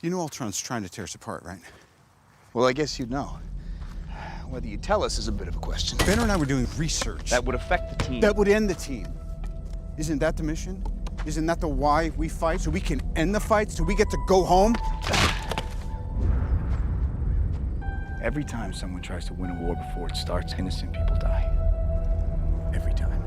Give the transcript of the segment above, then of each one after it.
You know Ultron's trying to tear us apart, right? Well, I guess you'd know. Whether you tell us is a bit of a question. Banner and I were doing research. That would affect the team. That would end the team. Isn't that the mission? Isn't that the why we fight? So we can end the fight? So we get to go home? Every time someone tries to win a war before it starts, innocent people die. Every time.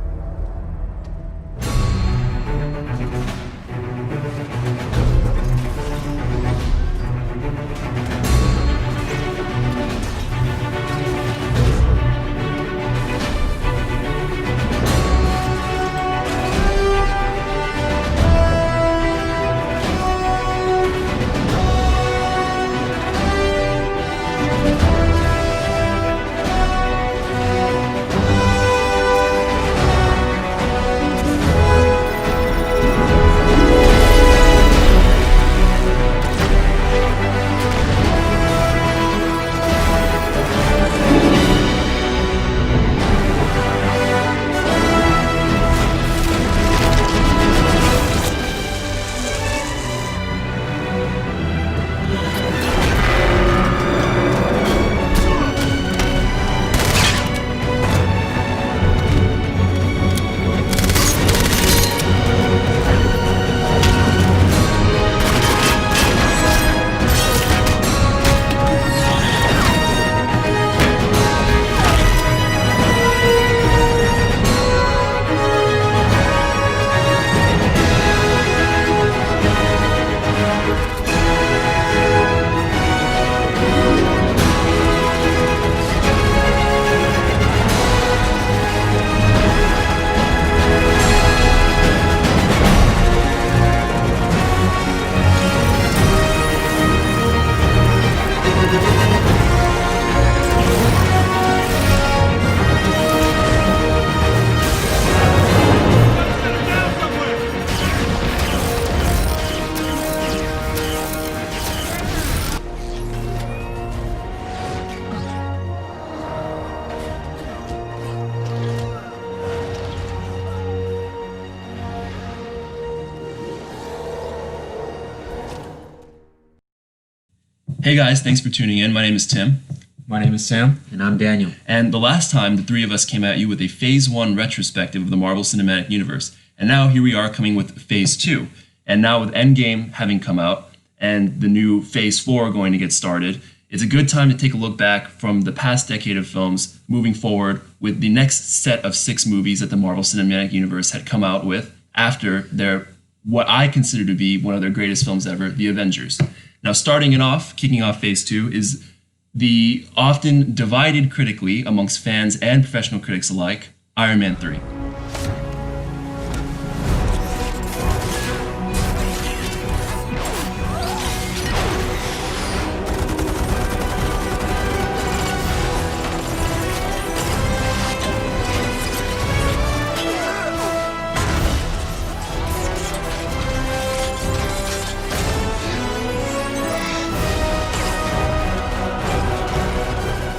Hey guys, thanks for tuning in. My name is Tim. My name is Sam. And I'm Daniel. And the last time, the three of us came at you with a Phase 1 retrospective of the Marvel Cinematic Universe. And now here we are coming with Phase 2. And now with Endgame having come out and the new Phase 4 going to get started, it's a good time to take a look back from the past decade of films moving forward with the next set of 6 movies that the Marvel Cinematic Universe had come out with after their, what I consider to be one of their greatest films ever, The Avengers. Now, kicking off Phase 2 is the often divided critically amongst fans and professional critics alike, Iron Man 3.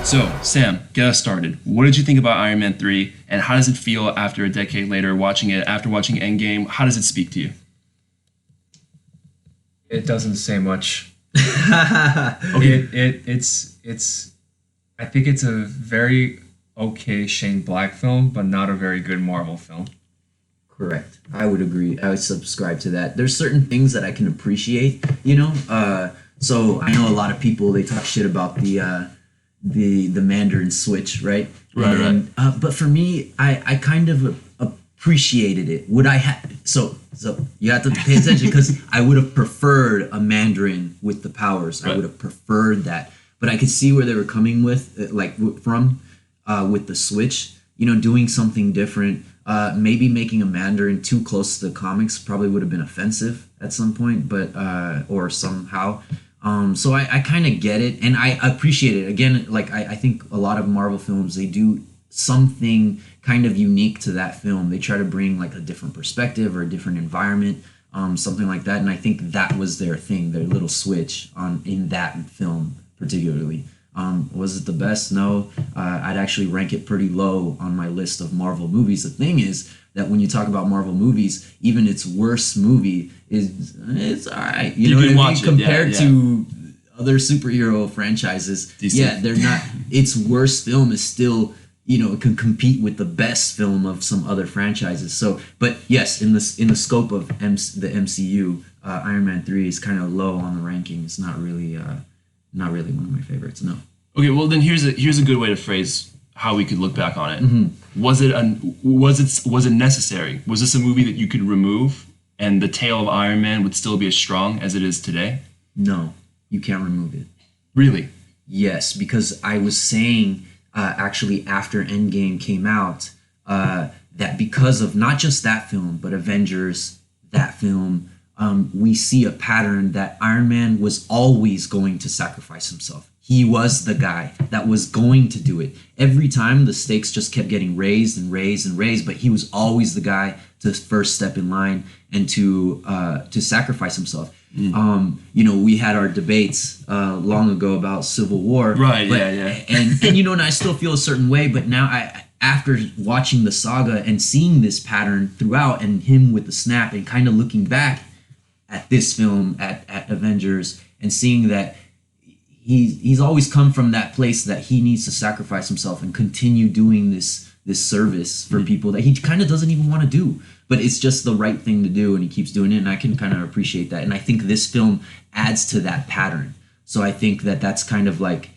So, Sam, get us started. What did you think about Iron Man 3, and how does it feel after a decade later watching it, after watching Endgame? How does it speak to you? It doesn't say much. Okay. It's I think it's a very okay Shane Black film, but not a very good Marvel film. Correct. I would agree. I would subscribe to that. There's certain things that I can appreciate, you know. So I know a lot of people, they talk shit about the Mandarin switch, right? Right. But for me, I kind of appreciated it. Would I have so you have to pay attention because I would have preferred a Mandarin with the powers. Right. I would have preferred that. But I could see where they were coming with, with the switch. You know, doing something different. Maybe making a Mandarin too close to the comics probably would have been offensive at some point, but or somehow. So I kind of get it, and I appreciate it. Again, like I think a lot of Marvel films, they do something kind of unique to that film. They try to bring like a different perspective or a different environment, something like that. And I think that was their thing, their little switch in that film particularly. Was it the best? No. I'd actually rank it pretty low on my list of Marvel movies. The thing is that when you talk about Marvel movies, even its worst movie it's all right. You know can what I mean? watch it, Compared yeah. to other superhero franchises, Decent. they're not. Its worst film is still, it can compete with the best film of some other franchises. So, but yes, in the scope of the MCU, Iron Man 3 is kind of low on the ranking. It's not really one of my favorites. No. Okay, well then here's a good way to phrase how we could look back on it. Mm-hmm. Was it necessary? Was this a movie that you could remove and the tale of Iron Man would still be as strong as it is today? No, you can't remove it. Really? Yes, because I was saying actually after Endgame came out that because of not just that film but Avengers, that film, we see a pattern that Iron Man was always going to sacrifice himself. He was the guy that was going to do it. Every time the stakes just kept getting raised and raised and raised, but he was always the guy to first step in line and to sacrifice himself. We had our debates long ago about Civil War. Right, but, yeah. And I still feel a certain way, but now after watching the saga and seeing this pattern throughout and him with the snap and kind of looking back at this film, at Avengers, and seeing that he's always come from that place that he needs to sacrifice himself and continue doing this service for people that he kind of doesn't even want to do, but it's just the right thing to do, and he keeps doing it, and I can kind of appreciate that. And I think this film adds to that pattern. So I think that that's kind of like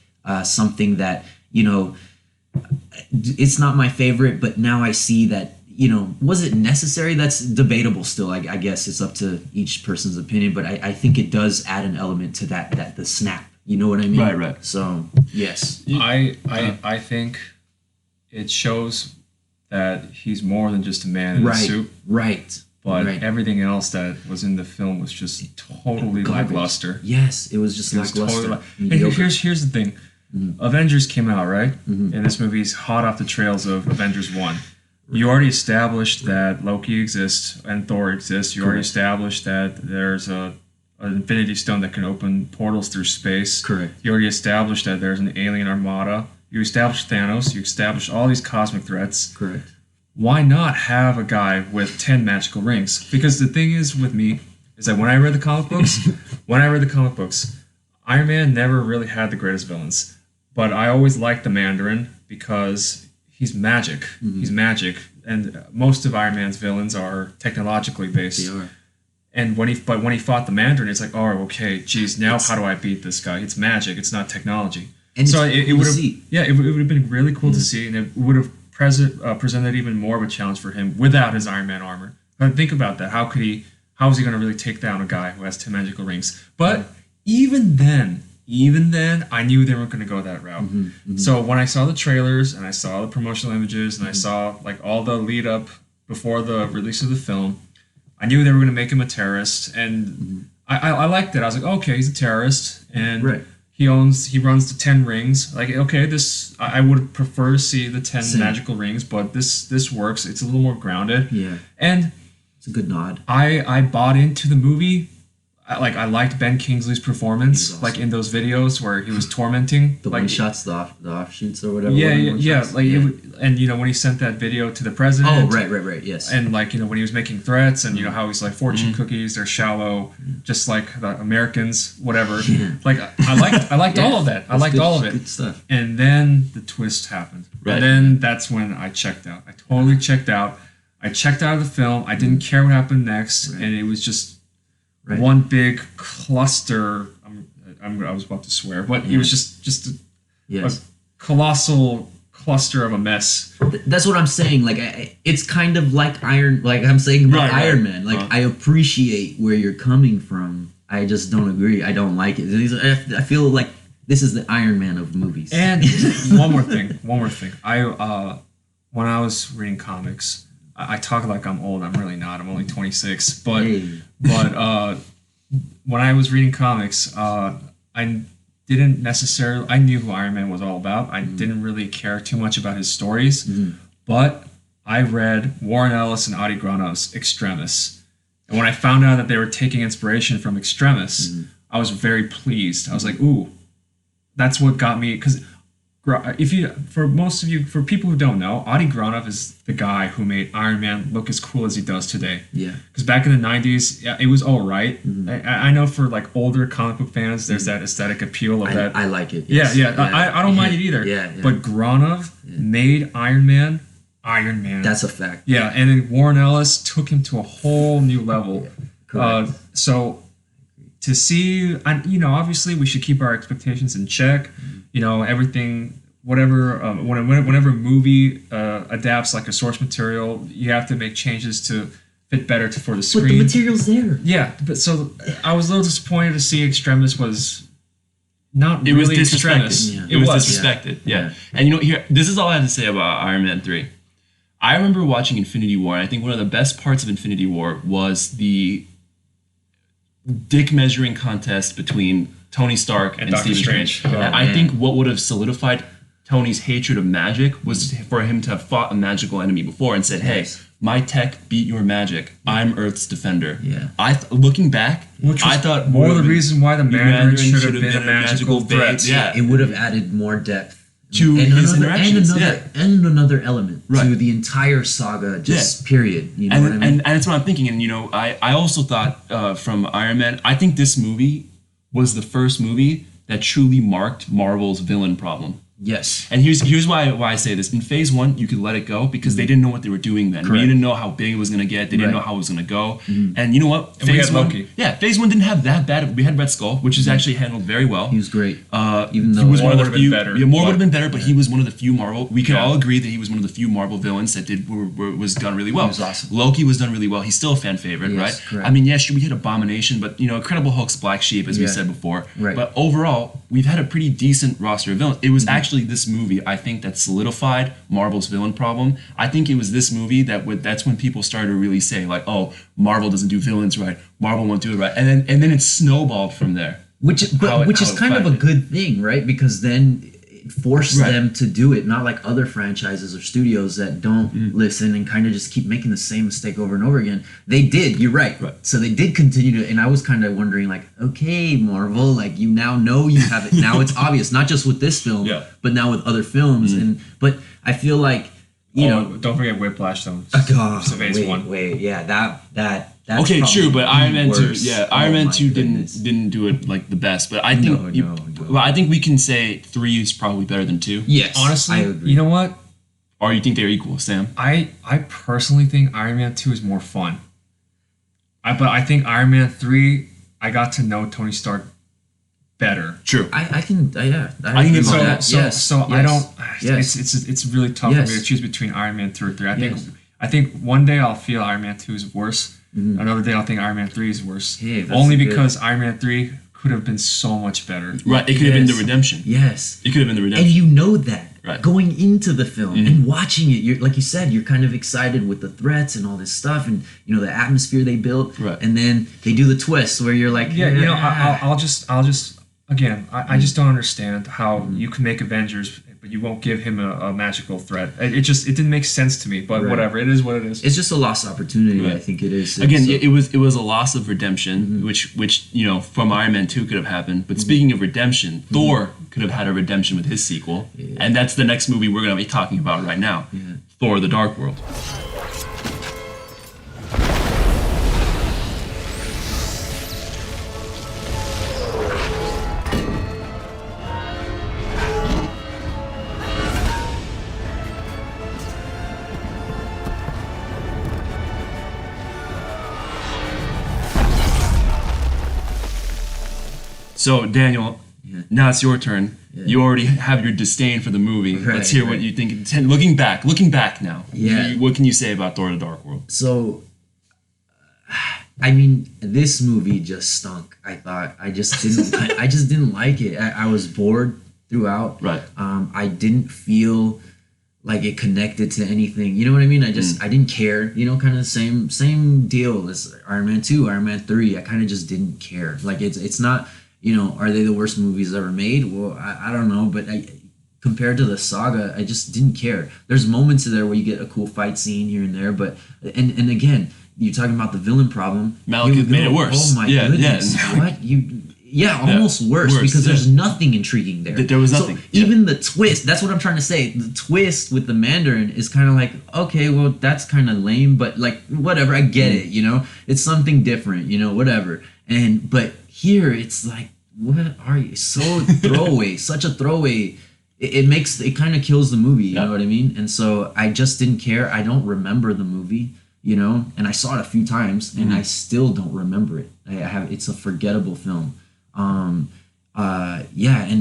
something that, it's not my favorite, but now I see that, was it necessary? That's debatable still. I guess it's up to each person's opinion, but I think it does add an element to that the snap. You know what I mean? Right. So, yes. I think it shows that he's more than just a man in a suit. Right. But everything else that was in the film was just totally lackluster. Yes, it was just lackluster. And here's the thing. Avengers came out, right? And this movie's hot off the trails of Avengers 1. You already established that Loki exists and Thor exists. You already established that there's an Infinity Stone that can open portals through space. Correct. You already established that there's an alien armada. You established Thanos. You established all these cosmic threats. Correct. Why not have a guy with 10 magical rings? Because the thing is with me is that when I read the comic books, Iron Man never really had the greatest villains. But I always liked the Mandarin because he's magic. Mm-hmm. He's magic. And most of Iron Man's villains are technologically based. They are. And when he fought the Mandarin, it's like, oh, okay, geez, now how do I beat this guy? It's magic. It's not technology. And so it would have, it would have been really cool to Mm-hmm. see, and it would have presented even more of a challenge for him without his Iron Man armor. But think about that. How is he going to really take down a guy who has 10 magical rings? But even then, I knew they weren't going to go that route. Mm-hmm, mm-hmm. So when I saw the trailers and I saw the promotional images and I saw like all the lead up before the release of the film, I knew they were going to make him a terrorist, and I liked it. I was like, okay, he's a terrorist, and he runs the 10 rings. Like, okay, I would prefer to see the 10 magical rings, but this works. It's a little more grounded. Yeah, and it's a good nod. I bought into the movie. I liked Ben Kingsley's performance, awesome. Like in those videos where he was tormenting the one shots, the offshoots or whatever. Yeah. And when he sent that video to the president. Oh, right. Yes. And when he was making threats, and how he's like fortune cookies, they're shallow, just like the Americans, whatever. Like I liked all of that. I liked all of it. Good stuff. And then the twist happened. Right. And then that's when I checked out. I totally checked out. I checked out of the film. I didn't care what happened next, and it was just. Right. One big cluster. I was about to swear, but it was just a colossal cluster of a mess. That's what I'm saying. Like it's kind of like Iron Man. Like I appreciate where you're coming from. I just don't agree. I don't like it. I feel like this is the Iron Man of movies. And one more thing. I when I was reading comics. I talk like I'm old. I'm really not. I'm only 26. But when I was reading comics, I didn't necessarily. I knew who Iron Man was all about. I didn't really care too much about his stories. But I read Warren Ellis and Adi Granov's Extremis, and when I found out that they were taking inspiration from Extremis, I was very pleased. I was like, ooh, that's what got me because for people who don't know, Adi Granov is the guy who made Iron Man look as cool as he does today. Yeah. Because back in the 90s, yeah, it was all right. I know for like older comic book fans, there's that aesthetic appeal of that. I like it. Yeah, Yes. yeah. I don't mind it either. Yeah. But Granov made Iron Man. That's a fact. Yeah, and then Warren Ellis took him to a whole new level. Correct. So to see, obviously we should keep our expectations in check. Everything, whatever, whenever a movie adapts like a source material, you have to make changes to fit better for the screen. But the material's there. Yeah, but so I was a little disappointed to see Extremis was not It really was disrespected. Extremis. It was disrespected. Yeah. And here, this is all I have to say about Iron Man 3. I remember watching Infinity War, and I think one of the best parts of Infinity War was the dick measuring contest between Tony Stark and Doctor Stephen Strange. Strange. Oh, And I man. think what would have solidified Tony's hatred of magic was for him to have fought a magical enemy before and said, "Hey, Yes. my tech beat your magic. I'm Earth's defender." Yeah. Looking back, Which was I thought more would the have reason why the Mandarin Mandarin should should have been a magical threat. Yeah. It would have added more depth To his interactions, and another element to Right. the entire saga, just period. You know and, what I mean? and that's what I'm thinking. And I also thought from Iron Man, I think this movie was the first movie that truly marked Marvel's villain problem. Yes. And here's why I say this. In Phase 1, you could let it go because they didn't know what they were doing then. Correct. We didn't know how big it was going to get. They didn't Right. know how it was going to go. And you know what? And we had Loki. Yeah, Phase 1 didn't have that bad. We had Red Skull, which is actually handled very well. He was great. He Even though was More one of would've the been few. better, Yeah, more but- would have been better, but he was one of the few Marvel. We can Yeah. all agree that he was one of the few Marvel villains that was done really well. He was awesome. Loki was done really well. He's still a fan favorite, Yes, right? correct. I mean, yeah, sure, we had Abomination, but Incredible Hulk's Black Sheep, as we Yeah. said before. Right. But overall, we've had a pretty decent roster of villains. It was actually this movie, I think, that solidified Marvel's villain problem. I think it was this movie that's when people started to really say like, oh, Marvel doesn't do villains right. Marvel won't do it right, and then it snowballed from there. Which is how it kind of a affected. good thing, right? Because then it forced Right. them to do it, not like other franchises or studios that don't listen and kind of just keep making the same mistake over and over again. They did, you're right. Right. So they did continue to, and I was kind of wondering like, okay, Marvel, like you now know you have it. Now it's obvious, not just with this film, Yeah. but now with other films. But I feel like, Don't forget Whiplash though. God, So Phase 1. wait, yeah, that's Okay, probably true, but Iron Man 2, worse. yeah, Oh Iron Man my 2 goodness. didn't do it like the best, but I think No. well, I think we can say 3 is probably better than 2. Yes, Honestly, I agree. you know what? Or you think they're equal, Sam? I personally think Iron Man 2 is more fun. But I think Iron Man 3, I got to know Tony Stark better. True. I can, yeah. I can give So, him that. so, Yes, so I yes, don't. yes. It's really tough for me Yes. to choose between Iron Man 2 or 3. Yes. I think one day I'll feel Iron Man 2 is worse. Another day I'll think Iron Man 3 is worse. Hey, that's Only good. because Iron Man 3 could have been so much better. Right, it could have been the Yes. redemption. Yes. It could have been the And redemption. you know that Right. going into the film and watching it, you're like you said, you're kind of excited with the threats and all this stuff, and the atmosphere they built. Right. And then they do the twist where you're like, Yeah, I'll just again, I just don't understand how you can make Avengers, but you won't give him a magical threat. It didn't make sense to me. But Right. whatever, it is what it is. It's just a lost opportunity. Right. I think it is. Again, So- it was a loss of redemption, which from Iron Man 2 could have happened. But speaking of redemption, Thor could have had a redemption with his sequel, and that's the next movie we're going to be talking about right now, Thor: The Dark World. So Daniel, now it's your turn. Yeah. You already have your disdain for the movie. Right, Let's hear what right. you think. Looking back now. Yeah. What can you say about Thor: The Dark World? So, I mean, this movie just stunk. I thought I just didn't. I just didn't like it. I was bored throughout. Right. I didn't feel like it connected to anything. You know what I mean? I didn't care. Kind of the same deal as Iron Man 2, Iron Man 3. I kind of just didn't care. Like it's not. Are they the worst movies ever made? Well, I don't know, but compared to the saga, I just didn't care. There's moments there where you get a cool fight scene here and there, but and again, you're talking about the villain problem. Malekith Here we made go. it worse. Oh my Yeah, goodness! yeah. What Yeah, almost worse because there's nothing intriguing there. There was nothing. So even the twist, that's what I'm trying to say. The twist with the Mandarin is kind of like, okay, well, that's kind of lame, but like, whatever, I get it, you know? It's something different, you know, whatever. But here, it's like, what are you? So throwaway, such a throwaway. It kind of kills the movie, you know what I mean? And so I just didn't care. I don't remember the movie, you know? And I saw it a few times, and I still don't remember it. It's a forgettable film. And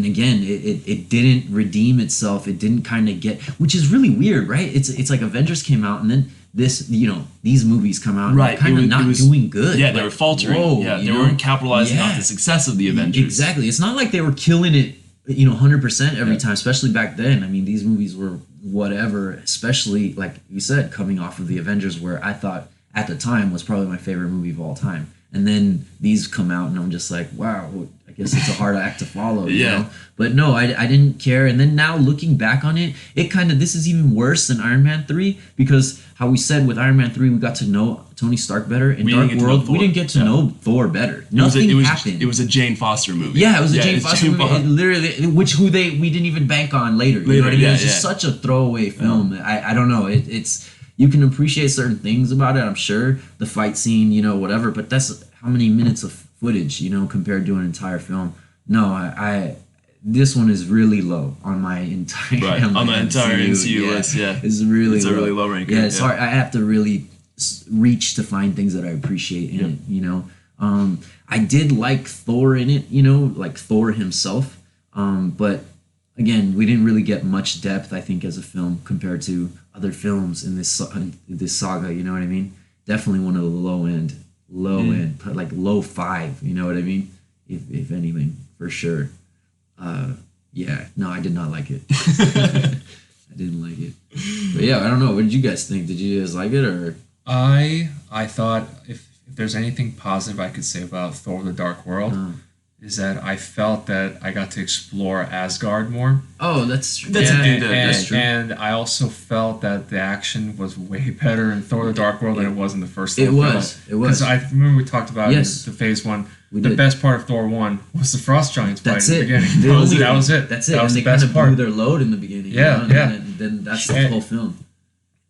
again, it didn't redeem itself. It didn't kind of get, which is really weird, right? It's like Avengers came out, and then this, you know, these movies come out, and kind of not doing good. Yeah, they were faltering. Whoa, they weren't capitalizing off the success of the Avengers. Exactly. It's not like they were killing it, you know, 100% every time, especially back then. I mean, these movies were whatever, especially like you said, coming off of the Avengers, where I thought at the time was probably my favorite movie of all time. And then these come out, and I'm just like, wow, I guess it's a hard act to follow, you know? But no, I didn't care. And then now looking back on it, this is even worse than Iron Man 3, because how we said with Iron Man 3, we got to know Tony Stark better. In Dark World, we didn't get to know Thor better. Nothing happened. It was a Jane Foster movie. Yeah, it was a Jane Foster movie. Literally, we didn't even bank on later. You know what I mean? It's just such a throwaway film. I don't know. It's you can appreciate certain things about it, I'm sure. The fight scene, you know, whatever. But that's how many minutes of footage, you know, compared to an entire film. No, this one is really low on my entire on the entire MCU list. Yeah, it's really a really low ranking. Yeah, it's hard. I have to really reach to find things that I appreciate in it. You know, I did like Thor in it. You know, like Thor himself. But again, we didn't really get much depth, I think, as a film compared to other films in this saga. You know what I mean? Definitely one of the low end, like low 5. You know what I mean? If anything, for sure. No, I did not like it. I didn't like it. But yeah, I don't know. What did you guys think? Did you guys like it, or? I thought if there's anything positive I could say about Thor: The Dark World, is that I felt that I got to explore Asgard more. Oh, that's true. That's true. And I also felt that the action was way better in Thor: The Dark World than it was in the first Thor film. It was. Because I remember we talked about in the Phase 1. The best part of Thor 1 was the Frost Giants fight in the beginning. That was it. That's it. That was and the best part. Blew their load in the beginning. Yeah, you know? And then that's the whole film.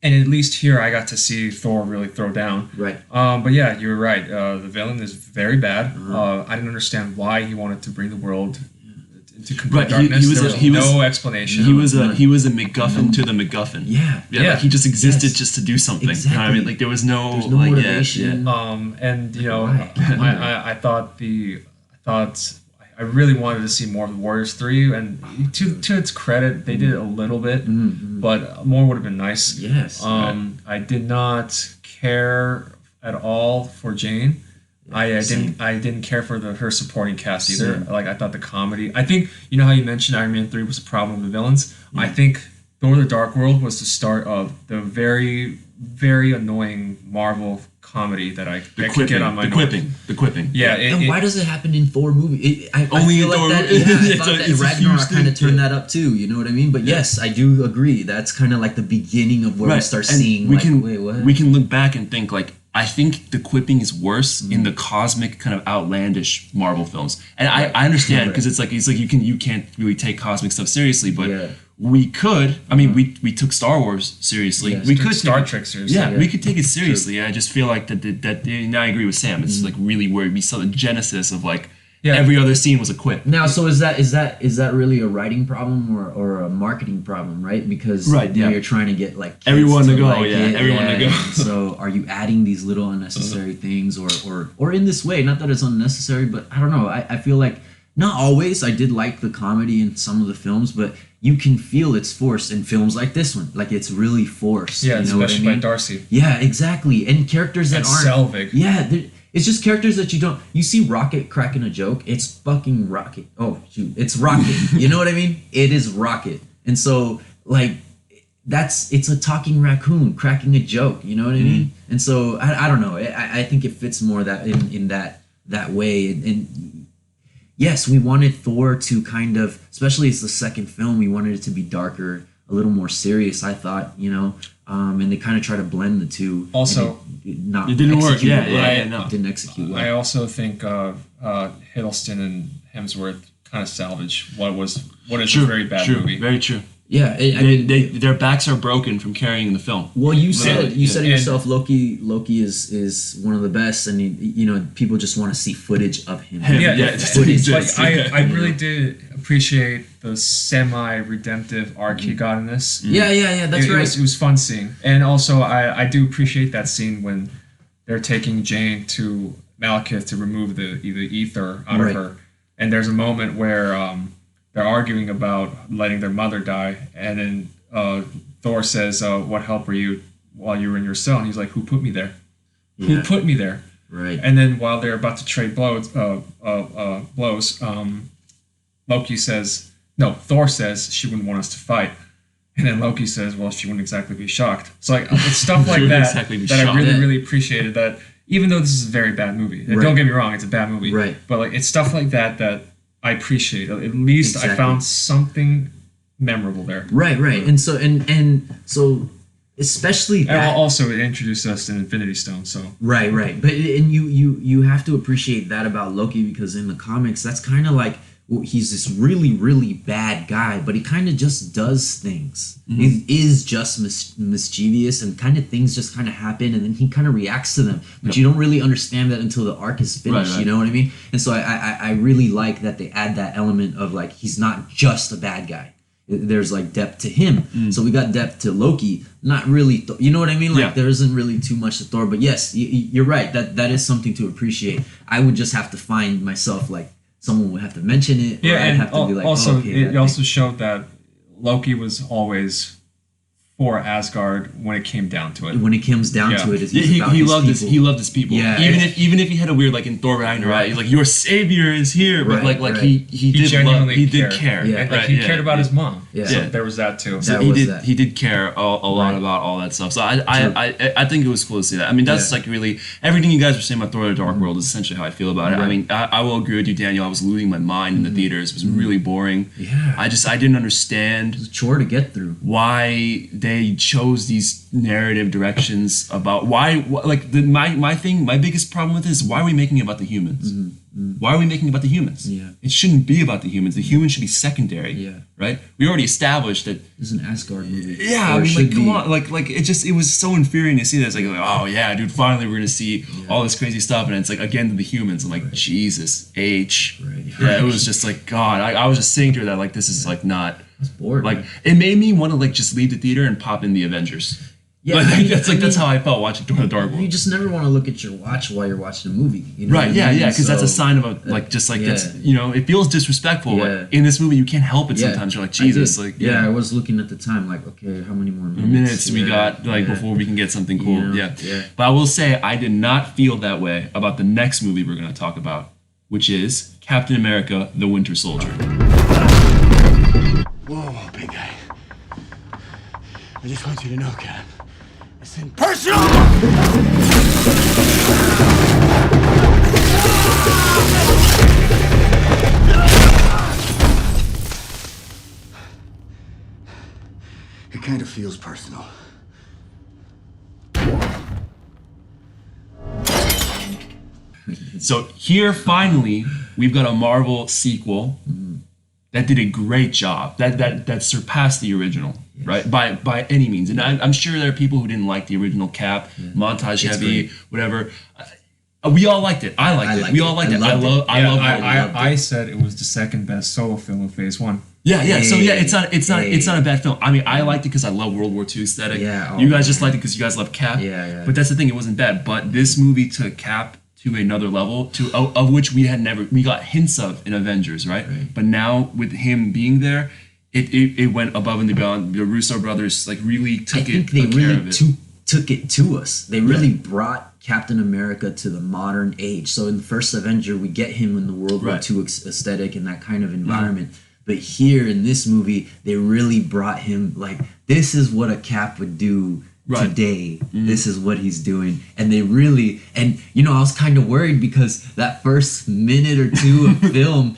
And at least here, I got to see Thor really throw down. Right. But yeah, you're right. The villain is very bad. I didn't understand why he wanted to bring the world into complete darkness. There was no explanation. He was a MacGuffin to the MacGuffin. Yeah. Like he just existed just to do something. Exactly. You know what I mean? Like there was no motivation. And you know, I thought I really wanted to see more of the Warriors 3, and to its credit, they did a little bit, but more would have been nice. Yes. I did not care at all for Jane. I didn't care for her supporting cast either. Same. Like I thought the comedy. I think you know how you mentioned Iron Man 3 was a problem with the villains. I think Thor: The Dark World was the start of the very, very annoying Marvel comedy that I could get on my the quipping. Yeah. And why does it happen in Thor movie? I Only feel in like Thor that. movie. Yeah, I thought that Ragnarok kind of turned that up too. You know what I mean? But yes, I do agree. That's kind of like the beginning of where we start seeing. We we can look back and think like I think the quipping is worse in the cosmic kind of outlandish Marvel films, and I understand because it's like you can't really take cosmic stuff seriously, but. We could. I mean, we took Star Wars seriously. Yeah, we could Star Trek seriously. Yeah, we could take it seriously. I just feel like that. Now I agree with Sam. It's like really where we saw the genesis of like every other scene was a quip. Now, so is that really a writing problem or a marketing problem, right? Because you're trying to get like everyone to go. Everyone to go. So are you adding these little unnecessary things or in this way? Not that it's unnecessary, but I don't know. I feel like not always. I did like the comedy in some of the films, but you can feel it's forced in films like this one. Like it's really forced. Yeah, you know especially what I mean? by Darcy. Yeah, exactly. And characters that aren't. Selvig. Yeah, it's just characters that you don't. You see Rocket cracking a joke. It's fucking Rocket. Oh shoot, it's Rocket. You know what I mean? It is Rocket. And so like it's a talking raccoon cracking a joke. You know what I mean? And so I don't know. I think it fits more that in that way and yes, we wanted Thor to kind of, especially as the second film, we wanted it to be darker, a little more serious. I thought, and they kind of try to blend the two. Also, it didn't work. Yeah, no. It didn't execute well. I also think Hiddleston and Hemsworth kind of salvage what is a very bad movie. Very true. Yeah, Their backs are broken from carrying the film. Well, you said it And- yourself. Loki is one of the best, and people just want to see footage of him. Yeah, footage. like I really did appreciate the semi-redemptive arc he got in this. Yeah. That's right. It was fun seeing, and also I do appreciate that scene when they're taking Jane to Malekith to remove the ether out of her, and there's a moment where they're arguing about letting their mother die, and then Thor says, "What help were you while you were in your cell?" And he's like, "Who put me there? Who put me there?" Right. And then while they're about to trade blows, Loki says, "No." Thor says she wouldn't want us to fight, and then Loki says, "Well, she wouldn't exactly be shocked." So like it's stuff like that exactly be that I shocked. really appreciated. That even though this is a very bad movie, and Right. don't get me wrong, it's a bad movie, Right. But like it's stuff like that I appreciate. At least I Exactly. found something memorable there. Right. And so especially And that. also, it introduced us to Infinity Stone. So Right. But you have to appreciate that about Loki, because in the comics, that's kind of like, well, he's this really, really bad guy, but he kind of just does things. He is just mischievous, and kind of things just kind of happen, and then he kind of reacts to them. But you don't really understand that until the arc is finished. Right. You know what I mean? And so I really like that they add that element of like, he's not just a bad guy. There's like depth to him. So we got depth to Loki. Not really, you know what I mean? Like there isn't really too much to Thor. But yes, you're right. That is something to appreciate. I would just have to find myself like, someone would have to mention it. yeah, or I'd and have to be like, also oh, okay, it also showed that Loki was always for Asgard when it came down to it. when it comes down Yeah. to it, it's He about his loved his people. he loved his people. Yeah. Even if he had a weird like in Thor Ragnarok, he's like, your savior is here, but Right, like right. he did genuinely he did cared. care. Yeah. And Right, he cared about his mom. Yeah. So Yeah. there was that too. That he was did that. he did care a lot Right. about all that stuff. So I think it was cool to see that. I mean, that's Yeah. like really everything you guys were saying about Thor: The Dark World is essentially how I feel about it. I Right. mean, I will agree with you, Daniel. I was losing my mind in the theaters. It was really boring. Yeah. I didn't understand It's a chore to get through. why they chose these narrative directions about my biggest problem with this is, why are we making it about the humans? Why are we making it about the humans? Yeah. It shouldn't be about the humans. The humans should be secondary. Yeah. Right? We already established that. It's an Asgard movie. Yeah, Or I mean, should like, come be. on, like it was so infuriating to see that. It's like, oh yeah, dude, finally we're gonna see all this crazy stuff, and it's like again the humans. I'm like, Jesus, H. Right. Yeah, it was just like, God, I was just sitting through that, like, this is like not. It's bored. Like, man. it made me want to like just leave the theater and pop in the Avengers. Yeah, Like, I mean- that's how I felt watching Thor: The Dark You World. just never want to look at your watch while you're watching a movie. You know Right? what Yeah, I mean? yeah. Because that's a So, sign of a like just like yeah. that's it feels disrespectful. Yeah. Like, in this movie, you can't help it Yeah, sometimes. You're like, I Jesus, did. like yeah, I was looking at the time, like, okay, how many more minutes we Yeah, got like yeah. before we can get something cool. Yeah, yeah. But I will say I did not feel that way about the next movie we're going to talk about, which is Captain America: The Winter Soldier. Whoa, big guy. I just want you to know, Cap. It's impersonal! It kind of feels personal. So here, finally, we've got a Marvel sequel that did a great job. That surpassed the original, right? By any means. And I'm sure there are people who didn't like the original Cap, montage It's heavy, great. whatever. We all liked it. I liked it. We all liked it. I love it. I said it was the second best solo film of Phase 1. Yeah. So yeah, it's Hey. not a bad film. I mean, I liked it because I love World War II aesthetic. Yeah, You guys oh, just liked it because you guys love Cap. Yeah. But that's the thing; it wasn't bad. But this movie took Cap to another level, of which we got hints of in Avengers, right? But now with him being there, it went above and beyond. The Russo brothers like really took I think they took care really of it. took it to us. They really brought Captain America to the modern age. So in the first Avenger, we get him in the World War Right. II aesthetic and that kind of environment. But here in this movie, they really brought him like, this is what a Cap would do Right. today. This is what he's doing. And they really, and I was kind of worried because that first minute or two of film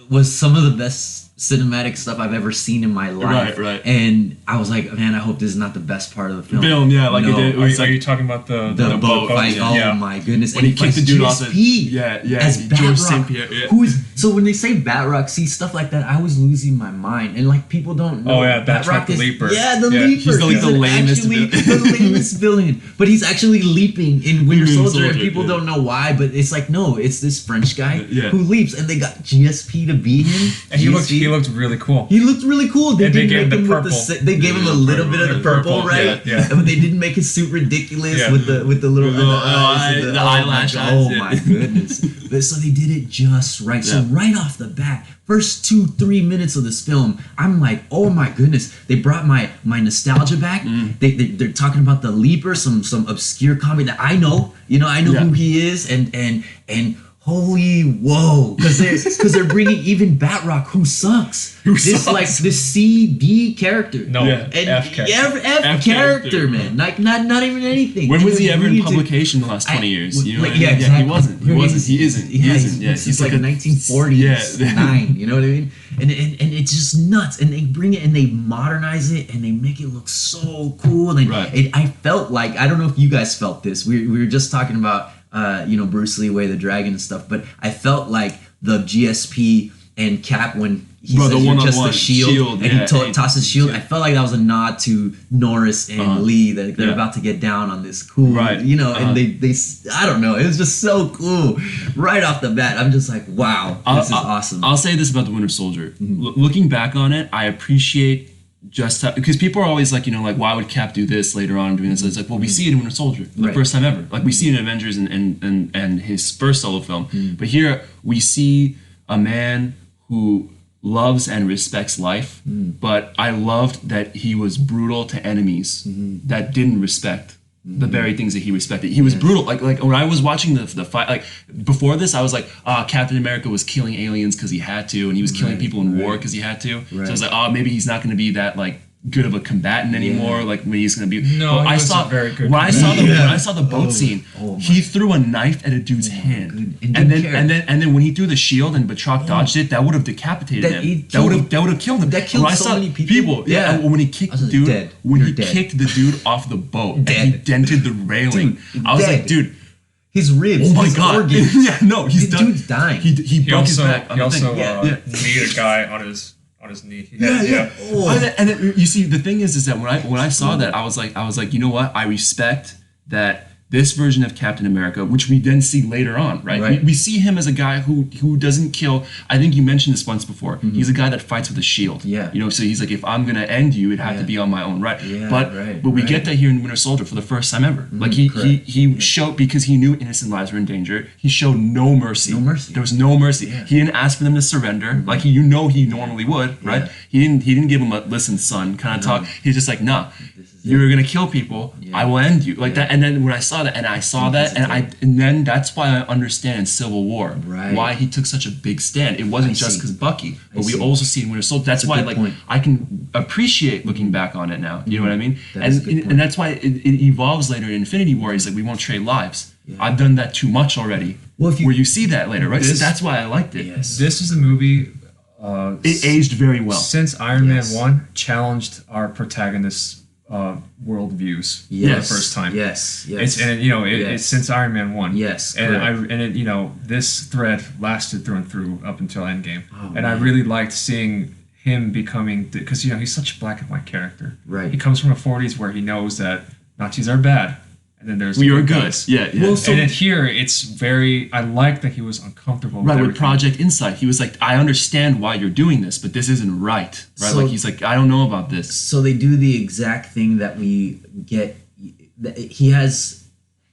was some of the best cinematic stuff I've ever seen in my life. Right. And I was like, man, I hope this is not the best part of the film. Yeah, like No. it was Are like you talking about the boat fight? Oh Yeah. my goodness! When he kicked the dude off the- GSP yeah, as George St. Batroc, Pierre, yeah. who is so when they say Batroc, see stuff like that, I was losing my mind, and like people don't know. Oh, yeah, Batroc the Leaper. Yeah, the Yeah, Leaper. he's the lamest actually villain. the lamest villain, but he's actually leaping in Winter Winter Soldier, and Soldier, people yeah. don't know why. But it's like no, it's this French guy Yeah. who leaps, and they got GSP to beat him. And he looked really cool. He looked really cool. They And they didn't gave make him him the with the purple. they gave him a little bit of the purple, right? yeah. But they didn't make his suit ridiculous Yeah. with the little The eyes and the oh my eyelash God, eyes, oh yeah. my goodness! But so they did it just right. So Yeah. right off the bat, first 2-3 minutes of this film, I'm like, oh my goodness! They brought my nostalgia back. They're talking about the Leaper, some obscure comic that I know. You know, I know Yeah. who he is, and holy whoa, because they're bringing even Batroc, who sucks. This sucks? like this CD character. No, Yeah. And F character. F F character, character. man. Like not even anything. When And was he then ever in we need to- publication in the last 20 years? You know like, what I mean? yeah, exactly. He wasn't. He wasn't. He isn't. He isn't. Yeah, He's like a 1940s, Yeah. 9. You know what I mean? And it's just nuts. And they bring it and they modernize it and they make it look so cool. And Right. I felt like, I don't know if you guys felt this. We were just talking about Bruce Lee, Way of the Dragon and stuff. But I felt like the GSP and Cap when he Bro, says the you're just one-on-one the shield, and yeah, he tosses shield. I felt like that was a nod to Norris and Lee that they're Yeah. about to get down on this cool, Right. and they I don't know, it was just so cool right off the bat. I'm just like, wow, this is awesome. I'll say this about the Winter Soldier. Mm-hmm. Looking back on it, I appreciate just how, because people are always like, like, why would Cap do this later on doing this? It's like, well, we see it in Winter Soldier for the Right. first time ever. Like we see it in Avengers and his first solo film. Mm. But here we see a man who loves and respects life, but I loved that he was brutal to enemies that didn't respect the very things that he respected. He was brutal. Like when I was watching the fight, like before this, I was like, Captain America was killing aliens because he had to, and he was killing people in war because he had to. So I was like, maybe he's not going to be that like good of a combatant anymore. Like maybe he's going to be. No, But he was a very good when I saw the combatant. when I saw the boat scene. Oh my He threw a knife at a dude's hand, good. and didn't then care. when he threw the shield and Batroc dodged it, that would have decapitated That- he him. That would killed- have killed him. that killed When I so saw many people. Yeah, Yeah. and when he kicked I was the like, dude, dead. when You're he dead. kicked the dude off the boat, and he Dead. dented the railing. Dude, I was dead. like, dude. His ribs, Oh my his god! organs. Yeah, no, he's The done. dude's dying. He broke his back. on He the thing. also Yeah. kneed a guy on his knee. Oh. And then, you see, the thing is that when I saw that, I was like, you know what? I respect that this version of Captain America, which we then see later on, right? Right. We see him as a guy who doesn't kill. I think you mentioned this once before. He's a guy that fights with a shield. Yeah. So he's like, if I'm gonna end you, it'd have to Yeah. be on my own right. Yeah, but right, we right. get that here in Winter Soldier for the first time ever. Like correct. he showed, because he knew innocent lives were in danger. He showed no mercy. No mercy. There was no mercy. Yeah. He didn't ask for them to surrender, like he normally would, right? Yeah. He didn't give him a listen, son, kind of talk. He's just like, nah, This is you're gonna kill people. Yeah. I will end you, like Yeah. that. And then when I saw that, and then that's why I understand in Civil War Right. why he took such a big stand. It wasn't I just see. because Bucky, but I we see. also see in Winter Soldier. That's a why, good like, point. I can appreciate looking back on it now. You know what I mean? That is a good point. And that's why it evolves later in Infinity War. He's like, we won't trade lives. Yeah. I've done that too much already. Well, if you- where you see that later, right? This- so that's why I liked it. Yes. This is a movie. It aged very well. Since Iron Yes. Man 1 challenged our protagonist's worldviews for the Yes. first time. Yes. Yes. It's Yes. it's since Iron Man 1. Yes, And correct. this thread lasted through and through up until Endgame. Oh, and I man. really liked seeing him becoming, because he's such a black and white character. Right. He comes from a 40s where he knows that Nazis are bad, and then there's We are good good. guys. Yeah, yeah. Well, so- And then here, it's very. I like that he was uncomfortable. Right, with everything. Project Insight, he was like, I understand why you're doing this, but this isn't right. Right? So- Like, he's like, I don't know about this. So they do the exact thing that we get. He has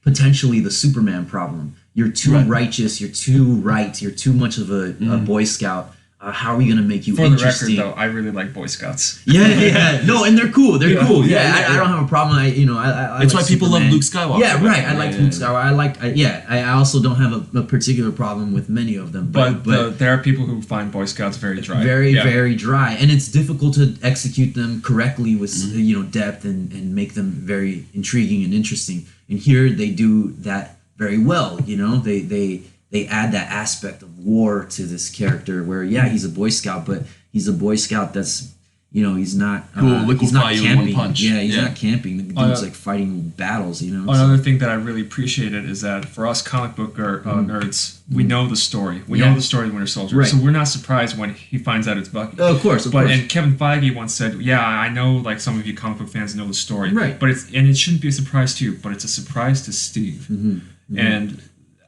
potentially the Superman problem. You're too Right. righteous. You're too right. You're too much of a Boy Scout. How are we gonna make you For the record, interesting? though, I really like Boy Scouts. Yeah. No, and they're cool. They're Yeah, cool. yeah, Yeah, yeah, I don't have a problem. I That's like why people love Superman. Luke Skywalker. Yeah, right. I Yeah, like yeah, Luke yeah. Skywalker. I also don't have a particular problem with many of them. But There are people who find Boy Scouts very dry. very Yeah. very dry, and it's difficult to execute them correctly with Mm-hmm. depth and make them very intriguing and interesting. And here they do that very well. They add that aspect of war to this character where he's a Boy Scout, but He's a Boy Scout that's, he's not will he's not liquefy you in one camping. punch. Yeah, he's Yeah. not camping. The dude's like fighting battles. Another thing that I really appreciated is that for us comic book nerds, we know the story. We know the story of the Winter Soldier, Right. so we're not surprised when he finds out it's Bucky. Of course. And Kevin Feige once said, "Yeah, I know, like some of you comic book fans know the story, Right. But it shouldn't be a surprise to you, but it's a surprise to Steve." Mm-hmm. And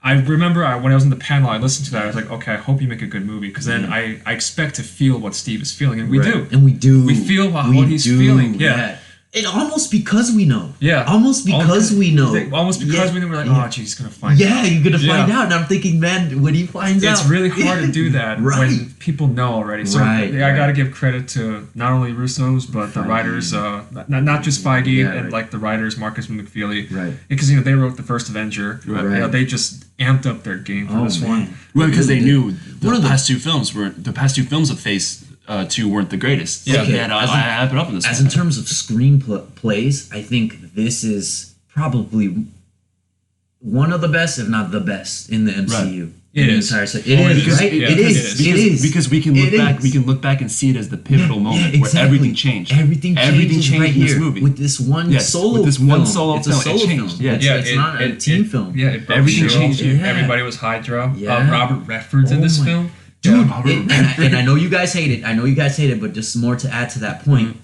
I remember when I was in the panel, I listened to that. I was like, "Okay, I hope you make a good movie," because then I expect to feel what Steve is feeling, and we do. And we do. We feel what he's feeling. Yeah. And almost because we know. Yeah. Almost because we know. Almost because we know, we're like, "Oh, geez, he's gonna find out." Yeah, you're gonna find Yeah. out. And I'm thinking, man, when he finds out, It's really hard to do that Right. when people know already. So I got to give credit to not only Russo's but the writers, not just Feige and like the writers, Marcus McFeely, Right. Because they wrote the first Avenger. Right. They just amped up their game for this one. Well, because they knew One of the the- past two films of Phase 2 weren't the greatest. Yeah. So, Okay, I put up with this. As one. in terms of screenplays, I think this is probably one of the best, if not the best, in the MCU. It In the is. entire se- It is, because- right? yeah, It is. It is. Because we can look It back. is. We can look back and see it as the pivotal moment exactly. where everything changed. Everything changes changed right in this here movie. with this one Yes, solo. with this one film. solo it's film, a it solo changed. film. Yeah. It's not a team film. Yeah, it broke Everything Shield. changed. Yeah. Everybody was Hydra. Yeah. Robert Redford's in Oh this my- film. Dude, Yeah. and I know you guys hate it. But just more to add to that point,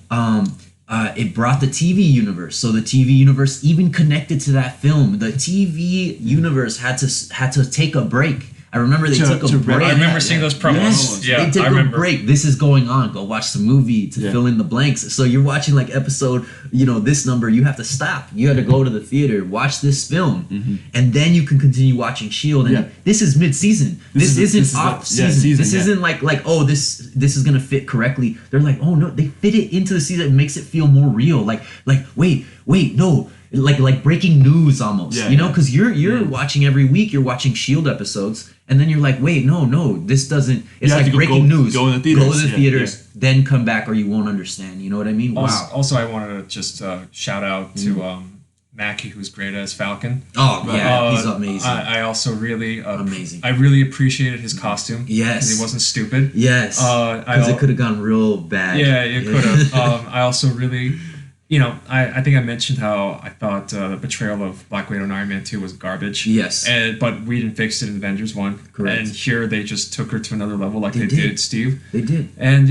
it brought the TV universe. So the TV universe even connected to that film. The TV universe had to take a break. I remember they took a break. I remember seeing those promos. Yes, Yeah, they took I a remember. break. This is going on. Go watch the movie to fill in the blanks. So you're watching like episode, this number. You have to stop. You have to go to the theater, watch this film, and then you can continue watching Shield. And this is mid-season. This isn't off season. This isn't like oh this is gonna fit correctly. They're like oh no, they fit it into the season. It makes it feel more real. Like wait no. Like breaking news almost, because you're watching every week. You're watching Shield episodes, and then you're like, wait, no, this doesn't. It's have like to breaking news. go in the theaters. Go to the Yeah, theaters, then come back, or you won't understand. You know what I mean? Also, I wanted to just shout out to Mackie, who's great as Falcon. Oh yeah, he's amazing. I also really Amazing. I really appreciated his costume. Yes. because he wasn't stupid. Yes, because it could have gone real bad. Yeah, it could have. I also really, I think I mentioned how I thought the betrayal of Black Widow and Iron Man 2 was garbage. Yes. But Whedon fixed it in Avengers 1. Correct. And here they just took her to another level like They they did. did Steve. They did. And,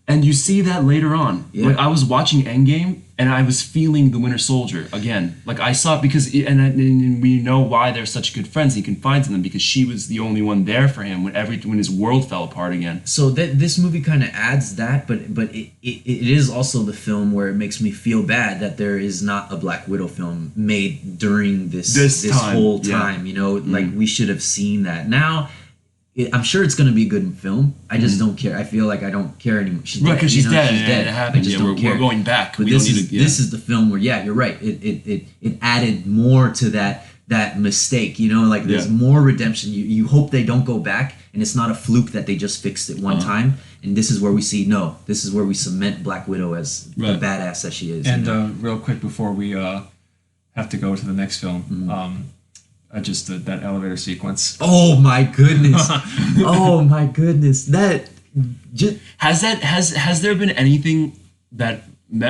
And you see that later on. Yeah. Like I was watching Endgame and I was feeling the Winter Soldier again. Like I saw it because and we know why they're such good friends. He confides in them because she was the only one there for him when his world fell apart again. So this movie kind of adds that, but it is also the film where it makes me feel bad that there is not a Black Widow film made during this time, whole yeah. time. Like we should have seen that. Now, I'm sure it's going to be a good film. I just don't care. I feel like I don't care anymore. She's Right, dead, because she's dead. She's and dead. It happened. I just Yeah, don't care. we're going back. But We this don't is need to, this is the film where you're right. It added more to that mistake. Like there's more redemption. You hope they don't go back, and it's not a fluke that they just fixed it one time. And this is where we see this is where we cement Black Widow as the badass that she is. and real quick before we have to go to the next film, just that elevator sequence. Oh my goodness! Oh my goodness! That just has there been anything that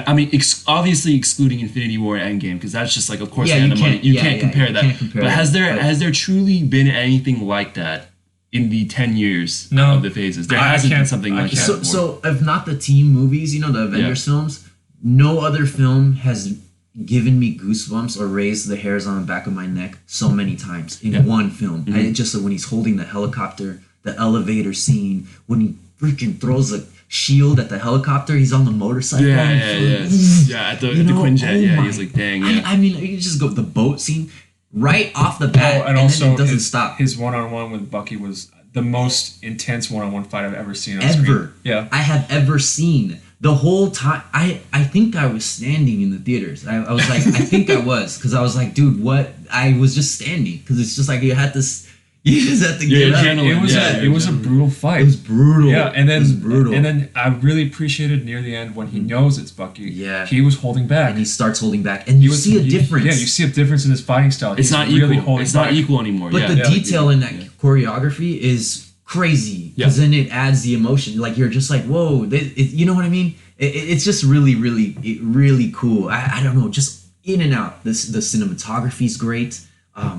I mean, obviously excluding Infinity War and Endgame, because that's just like, of course, Yeah, they had you the money. can't- You yeah, can't yeah, compare you that. can't compare but has that, there but- has there truly been anything like that in the 10 years No. of the phases? There I hasn't been can't- something I like can't. that. so if not the team movies, the Avengers films, no other film has given me goosebumps or raised the hairs on the back of my neck so many times in one film. I just when he's holding the helicopter, the elevator scene, when he freaking throws a shield at the helicopter, he's on the motorcycle. Yeah. At the Quinjet, oh he's my- like, dang, yeah. I mean, you just go the boat scene right off the bat, and also then it doesn't his, stop. His one-on-one with Bucky was the most intense one-on-one fight I've ever seen on Ever. screen. Yeah. I have ever seen. The whole time, I think I was standing in the theaters. I was like, I think I was, because I was like, dude, what? I was just standing, because it's just like you just had to get up. adrenaline. It was a brutal fight. It was brutal. Yeah, and then it was brutal. And then I really appreciated near the end when he knows it's Bucky. Yeah. He was holding back. And he starts holding back, and you see a difference. Yeah, you see a difference in his fighting style. It's He's not really equal. holding It's back. not equal anymore. But yeah. the detail in that choreography is crazy because then it adds the emotion. Like you're just like, whoa, you know what I mean? It's just really cool. I don't know, just in and out. The cinematography is great.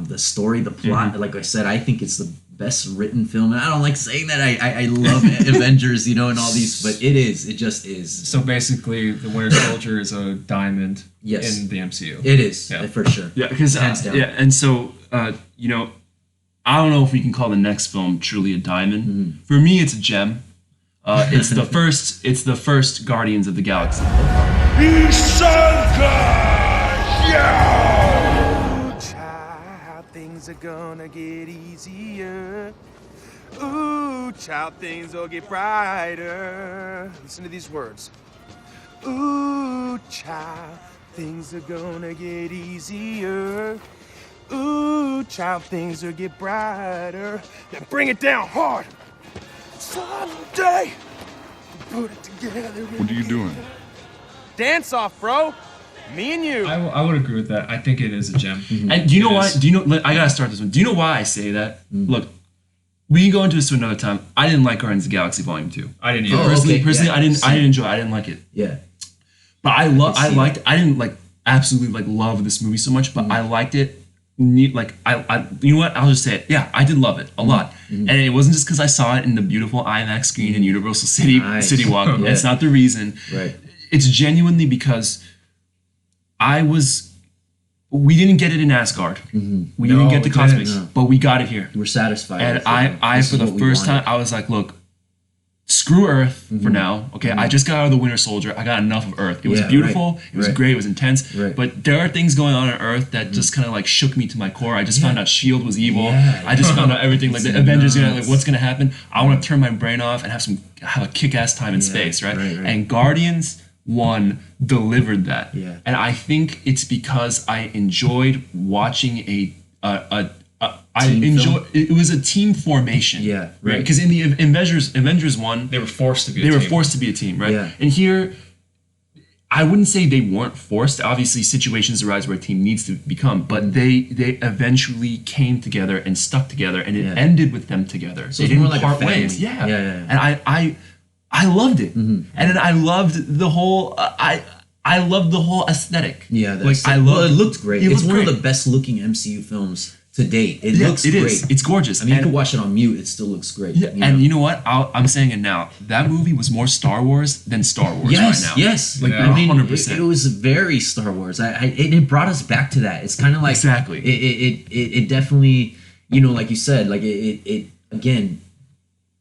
The story, the plot, like I said, I think it's the best written film. And I don't like saying that. I love Avengers, and all these, but it just is. So basically, the Winter Soldier is a diamond Yes. in the MCU. It is, for sure. Yeah, because Hands down. and so I don't know if we can call the next film truly a diamond. For me, it's a gem. It's the first. It's the first Guardians of the Galaxy. Child, things are gonna get easier. Ooh, child, things will get brighter. Listen to these words. Ooh, child, things are gonna get easier. Ooh, child, things will get brighter. Now bring it down hard. Someday, we'll put it together. What are you doing? Dance off, bro. Me and you. I would agree with that. I think it is a gem. And do you know It why? is. Do you know? I gotta start this one. Do you know why I say that? Look, we can go into this to another time. I didn't like Guardians of the Galaxy Volume 2. I didn't either. Oh, Personally, okay, yeah. I didn't enjoy it. I didn't like it. Yeah. But I see liked. I didn't absolutely love this movie so much, but I liked it. You know what? I'll just say it. Yeah, I did love it a lot, and it wasn't just because I saw it in the beautiful IMAX screen in Universal Nice. City Walk. Yeah. That's not the reason. Right. It's genuinely because we didn't get it in Asgard. We didn't get the we cosmics, didn't. but we got it here. We're satisfied. And with it. I This for is the what we first wanted. time, I was like, look, screw Earth for now. Okay, I just got out of the Winter Soldier. I got enough of Earth. It was Yeah, beautiful. right, It was right. great. It was intense. Right. But there are things going on Earth that just kind of shook me to my core. I just found out Shield was evil. Yeah. I just found out everything. Like the It's Avengers, nuts. what's gonna happen? I want to turn my brain off and have a kick-ass time in space, right? right. And Guardians 1 delivered that. Yeah. And I think it's because I enjoyed watching I Team enjoy. film? It was a team formation. Yeah, right. right. Because in the Avengers 1, They were forced to be. they a were team. forced to be a team, right? Yeah. And here, I wouldn't say they weren't forced. Obviously, situations arise where a team needs to become, but they eventually came together and stuck together, and it Yeah. ended with them together. So they it's more didn't like a part family. ways. Yeah. Yeah. And I loved it, and then I loved the whole. I loved the whole aesthetic. Yeah, it it looked great. It It's looked one great. of the best looking MCU films to date. It Yeah, looks it great. is. It's gorgeous. I mean, you And- can watch it on mute. It still looks great. Yeah, and you know what? I'm saying it now. That movie was more Star Wars than Star Wars Yes, right now. yes. Like, I mean, 100%. it was very Star Wars. It brought us back to that. It's kind of like Exactly. It definitely, like you said, like it again,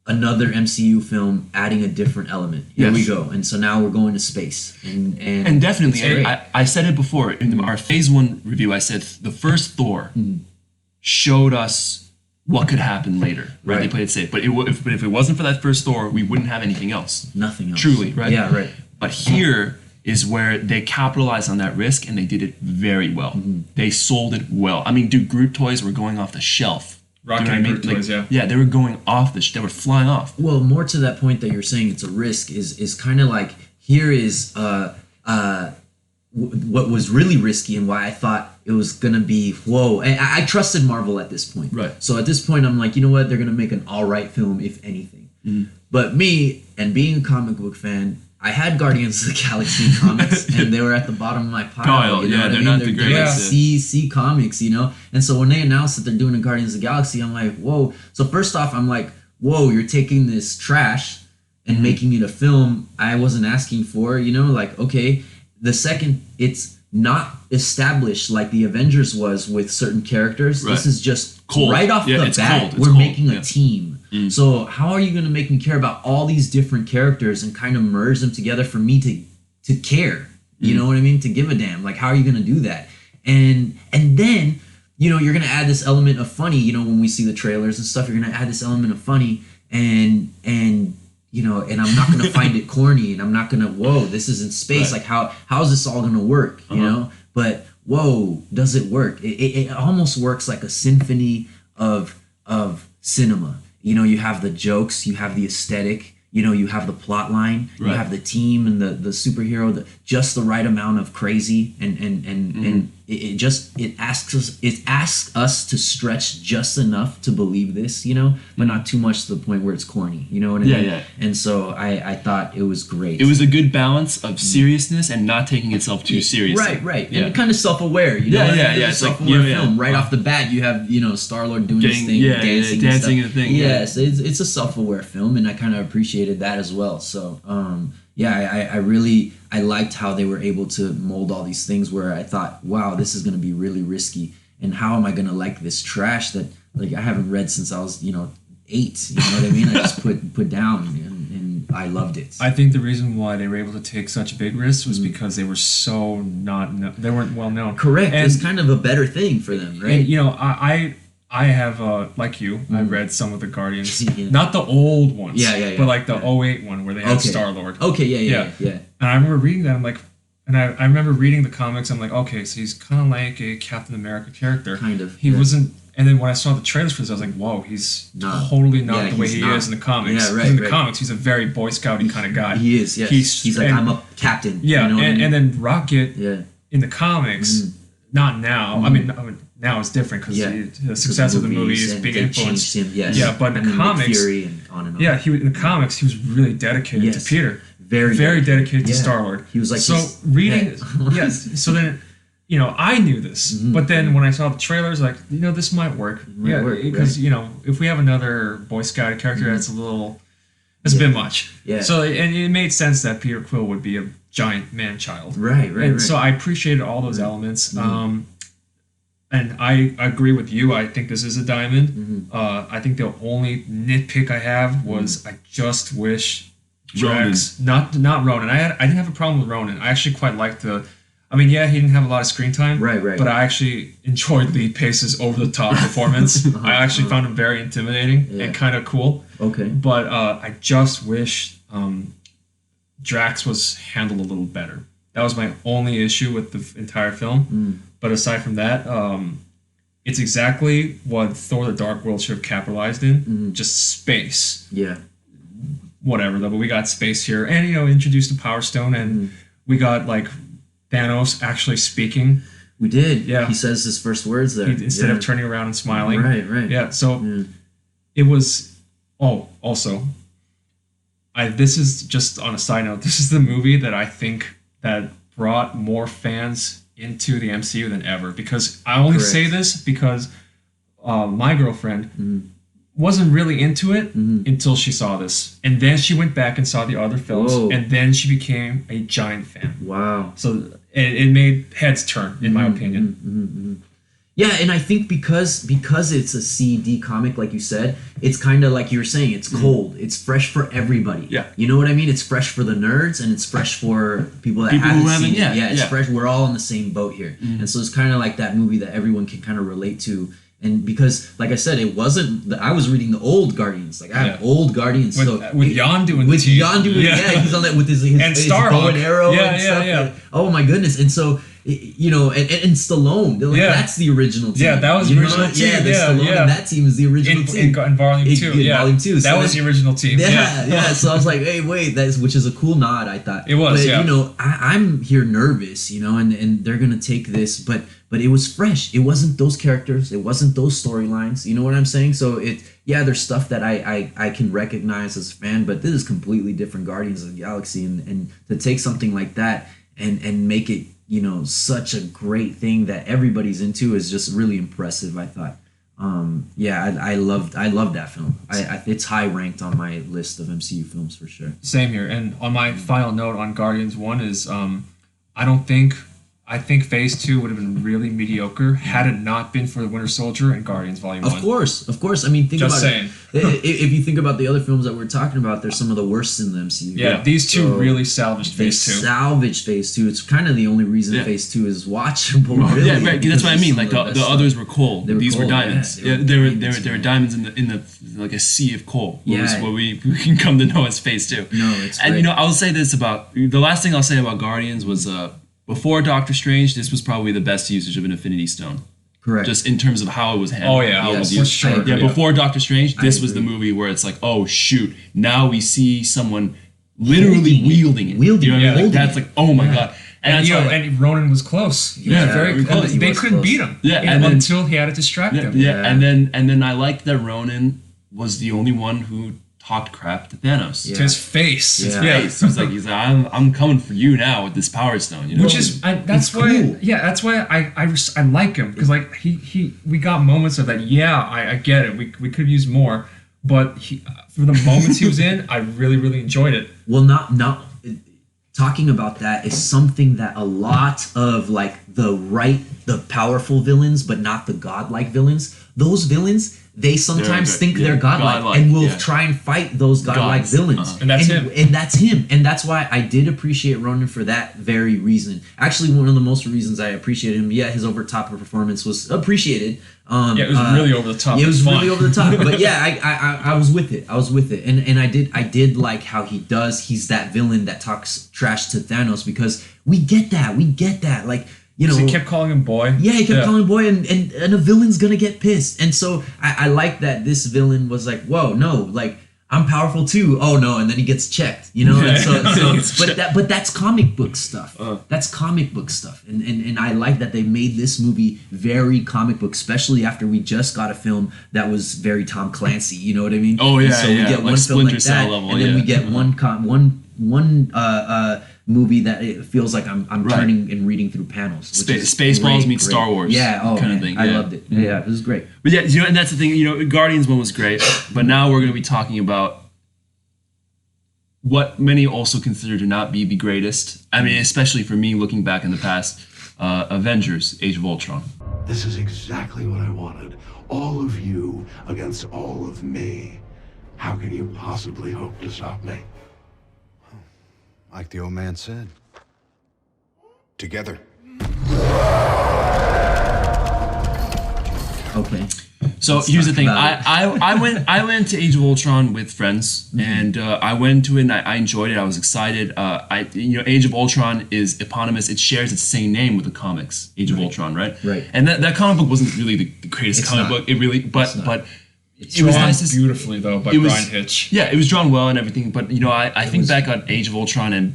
another MCU film adding a different element. Here we Yes. go, and so now we're going to space, And definitely, it's great. I said it before in our Phase 1 review. I said the first Thor showed us what could happen later. Right? They Right. played it safe, but if it wasn't for that first Thor, we wouldn't have anything else. nothing else. Truly, right? Yeah, right. But here is where they capitalized on that risk, and they did it very well. They sold it well. I mean, dude, Groot toys were going off the shelf. Rocket Do you know what I Groot mean? toys, yeah. Yeah, they were going off they were flying off. Well, more to that point that you're saying it's a risk is kind of like here is what was really risky and why I thought it was gonna be whoa. And I trusted Marvel at this point. Right. So at this point, I'm like, you know what? They're gonna make an all right film, if anything. But me and being a comic book fan, I had Guardians of the Galaxy comics, and they were at the bottom of my pile. Pile, you know yeah, what I they're mean? not the They're greatest. like C comics, And so when they announced that they're doing a Guardians of the Galaxy, I'm like, whoa. So first off, I'm like, whoa, you're taking this trash and making it a film I wasn't asking for, like, okay. The second, it's not established like the Avengers was with certain characters. Right. This is just Cold. right off Yeah, the it's bat. cold. It's We're cold. making a Yeah. team. So how are you going to make me care about all these different characters and kind of merge them together for me to care? You know what I mean? To give a damn. Like, how are you going to do that? And then, you're going to add this element of funny. When we see the trailers and stuff, you're going to add this element of funny and I'm not going to find it corny, and I'm not going to, whoa, this is in space. Right. Like, how is this all going to work? You know? But whoa, does it work? It almost works like a symphony of cinema. You have the jokes, you have the aesthetic, you have the plot line, you Right. have the team and the superhero, just the right amount of crazy and it asks us to stretch just enough to believe this, you know, but not too much to the point where it's corny. You know what I mean? Yeah. And so I thought it was great. It was a good balance of seriousness and not taking itself too seriously. Right. Yeah. And kind of self-aware, you know? Yeah. It's a It's like, self-aware yeah. film. Right off the bat, you have, you know, Star-Lord doing his thing, dancing and dancing stuff. and thing. Yes, it's a self-aware film, and I kind of appreciated that as well. So, I liked how they were able to mold all these things where I thought, wow, this is going to be really risky. And how am I going to like this trash that, like, I haven't read since I was, 8, you know what I mean? I just put down, and I loved it. I think the reason why they were able to take such big risks was because they were so they weren't well known. Correct. And, it's kind of a better thing for them, right? And, you know, I have, like you, I read some of the Guardians. Yeah. Not the old ones. Yeah. But like the 08 one where they had Star-Lord. Okay, yeah. And I remember reading that, I'm like, and I remember reading the comics, I'm like, okay, so he's kind of like a Captain America character. Kind of. He wasn't, and then when I saw the trailers for this, I was like, whoa, he's totally not the way he is in the comics. Yeah, right. In the comics, he's a very Boy Scouty kind of guy. He is, yes. He's like, I'm a captain. Yeah, you know and then Rocket yeah. in the comics, not now. I mean, now it's different because the success of the movie is big influence. Him, yes. Yeah, but in the comics, Fury and on and on. yeah, in the comics, he was really dedicated to Peter. Very dedicated to Star-Lord. He was like, so reading, yes. So then, you know, I knew this, but then when I saw the trailers, like, you know, this might work. Because you know, if we have another Boy Scout character, that's a bit much. Yeah. So and it made sense that Peter Quill would be a giant man child. Right. So I appreciated all those elements. And I agree with you. I think this is a diamond. I think the only nitpick I have was I just wish Drax, not Ronan. I didn't have a problem with Ronan. I actually quite liked he didn't have a lot of screen time. Right. But I actually enjoyed Lee Pace's over the top performance. I actually found him very intimidating and kind of cool. Okay. But I just wish Drax was handled a little better. That was my only issue with the entire film. But aside from that, it's exactly what Thor: The Dark World should have capitalized in. Just space. Yeah. Whatever, though, but we got space here, and introduced the Power Stone, and we got like Thanos actually speaking. We did. Yeah, he says his first words there instead of turning around and smiling. Right. Yeah, so it was. Oh, also, this is just on a side note. This is the movie that I think that brought more fans into the MCU than ever. Because I only say this because my girlfriend. Wasn't really into it until she saw this, and then she went back and saw the other films, and then she became a giant fan. Wow! So it made heads turn, in my opinion. Yeah, and I think because it's a CD comic, like you said, it's kind of like you were saying, it's cold, it's fresh for everybody. Yeah, you know what I mean? It's fresh for the nerds, and it's fresh for people haven't seen it. Yeah, it's fresh. We're all in the same boat here, and so it's kind of like that movie that everyone can kind of relate to. And because, like I said, it wasn't. I was reading the old Guardians. Like I have old Guardians. With Yondu and he's on that with his and Star bow and arrow and stuff. Yeah. Oh my goodness! And so and Stallone. Like, that's the original team. Yeah, that was the original team. Yeah, Stallone and that team is the original team. In Volume 2. Volume 2. That was the original team. Yeah. So I was like, hey, wait, which is a cool nod. I thought it was. But, I'm here nervous, and they're gonna take this, but it was fresh. It wasn't those characters. It wasn't those storylines. You know what I'm saying? So there's stuff that I can recognize as a fan, but this is completely different Guardians of the Galaxy, and to take something like that and make it such a great thing that everybody's into is just really impressive. I thought. I loved that film. It's high ranked on my list of MCU films for sure. Same here. And on my final note on Guardians 1 is I think Phase 2 would have been really mediocre had it not been for the Winter Soldier and Guardians Volume 1. Of course. I mean, think about it. If you think about the other films that we're talking about, they're some of the worst in the MCU. Yeah, these two really salvaged Phase 2. Salvaged Phase 2. It's kind of the only reason Phase 2 is watchable. Really, yeah, right. That's what I mean. Like the others were coal. These were diamonds. They were diamonds in the like a sea of coal. What we can come to know as Phase 2. No, it's great. And I'll say this about the last thing I'll say about Guardians was before Doctor Strange, this was probably the best usage of an Infinity Stone. Correct. Just in terms of how it was handled. Oh yeah, how it was for used. sure. Yeah, before Doctor Strange, this was the movie where it's like, oh shoot, now we see someone literally wielding it. Wielding it. Like, that's like, oh my god. And And, that's why- and Ronan was close. He Yeah, was very very close. close. He They was couldn't close. beat him. Yeah, and then- until he had to distract him. Yeah, and then I liked that Ronan was the only one who talked crap to Thanos. To his face. Yeah. He's like, I'm coming for you now with this Power Stone. You know? Which is that's it's why cool. that's why I like him, because like he we got moments of that. Yeah, I get it. We could use more, but for the moments he was in, I really enjoyed it. Well, not talking about that is something that a lot of like the powerful villains, but not the godlike villains. Those villains, they sometimes think they're godlike, and will try and fight those godlike Gods. villains. And that's him. And that's him. And that's why I did appreciate Ronan for that very reason. Actually, one of the most reasons I appreciated him, his over top performance was appreciated. It was really over the top. It was fun. really over the top. But yeah, I was with it. And I did like how he's that villain that talks trash to Thanos, because we get that. Like, you know, So he kept calling him boy. yeah, he kept calling him boy, and a villain's gonna get pissed. And so I like that this villain was like, whoa, no, like I'm powerful too. Oh no, and then he gets checked, you know. And but that's comic book stuff. That's comic book stuff, and I like that they made this movie very comic book, especially after we just got a film that was very Tom Clancy. You know what I mean? Oh, yeah, And so we yeah, get like one film Splinter like Cell that, level, and then we yeah. get one movie that it feels like I'm turning and reading through panels. which is Spaceballs great, meets great. Star Wars Yeah, oh, kind of man, thing, I yeah. loved it. Yeah, it was great. But yeah, you know, and that's the thing. You know, Guardians one was great, but now we're going to be talking about what many also consider to not be the greatest. I mean, especially for me, looking back in the past, Avengers: Age of Ultron. This is exactly what I wanted. All of you against all of me. How can you possibly hope to stop me? Like the old man said. Together. Okay. So Let's here's the talk thing. about it. I went to Age of Ultron with friends, and I went to it and I enjoyed it. I was excited. Age of Ultron is eponymous. It shares its same name with the comics, Age of Ultron, right? Right. And that comic book wasn't really the greatest It's comic not. book. It really, but It it was drawn nice to see. beautifully though by It was- Brian Hitch. Yeah, it was drawn well and everything. But you know, I think was- back on Age of Ultron and.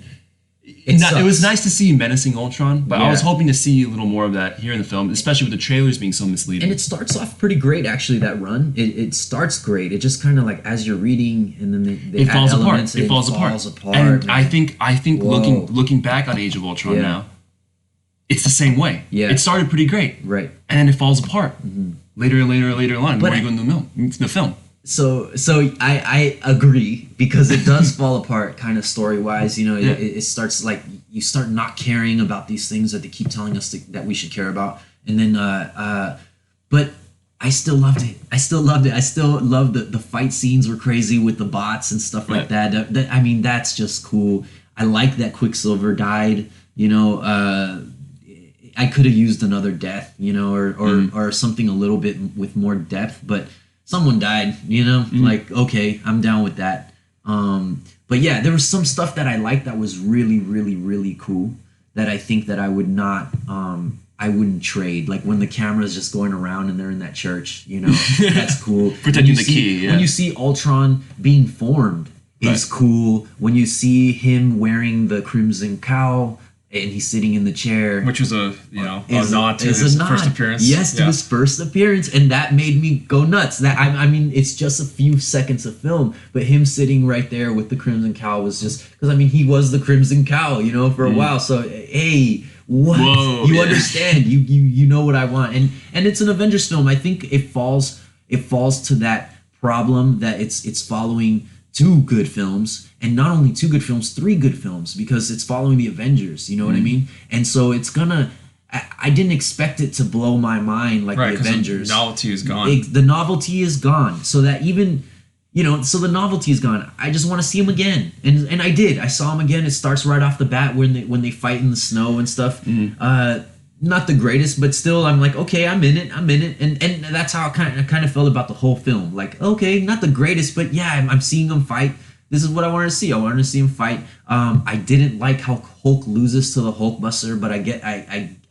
It It was sucks. nice to see menacing Ultron, but I was Yeah. hoping to see a little more of that here in the film, especially with the trailers being so misleading. And it starts off pretty great, actually. That run, it starts great. It just kind of like as you're reading, and then they it add falls apart. elements, and It falls apart. And man. I think Whoa. looking back on Age of Ultron Yeah. now, it's the same way. Yeah. It started pretty great, Right. and then it falls apart later on. The But more you go into the film. So I agree, because it does fall apart kind of story wise. You know, Yeah. it starts like you start not caring about these things that they keep telling us that we should care about, and then but I still loved it. I still loved the fight scenes were crazy with the bots and stuff like Right. that. I mean, that's just cool. I like that Quicksilver died. You know, I could have used another death, you know, or something a little bit with more depth, but someone died, you know, like, okay, I'm down with that. But yeah, there was some stuff that I liked that was really, really, really cool that I think that I would not, I wouldn't trade. Like when the camera's just going around and they're in that church, you know, that's cool. Protecting When you the see- key, yeah. When you see Ultron being formed is cool. When you see him wearing the Crimson Cowl and he's sitting in the chair, Which was a nod to is his a nod. first appearance. Yes, to his first appearance, and that made me go nuts. That I mean, it's just a few seconds of film, but him sitting right there with the Crimson Cowl was just because I mean he was the Crimson Cowl, you know, for a while. So hey, what Whoa, you yeah. understand? You know what I want, and it's an Avengers film. I think it falls to that problem that it's following two good films, and not only two good films, three good films, because it's following the Avengers, you know what I mean? And so it's gonna, I didn't expect it to blow my mind like Right, the 'cause Avengers. the novelty is gone. The novelty is gone, so that even, you know, so the novelty is gone. I just want to see him again, and I did. I saw him again. It starts right off the bat when they fight in the snow and stuff. Not the greatest, but still, I'm like, okay, I'm in it, and that's how I kind of felt about the whole film. Like, okay, not the greatest, but yeah, I'm seeing them fight. This is what I wanted to see. I wanted to see him fight. I didn't like how Hulk loses to the Hulkbuster, but I get.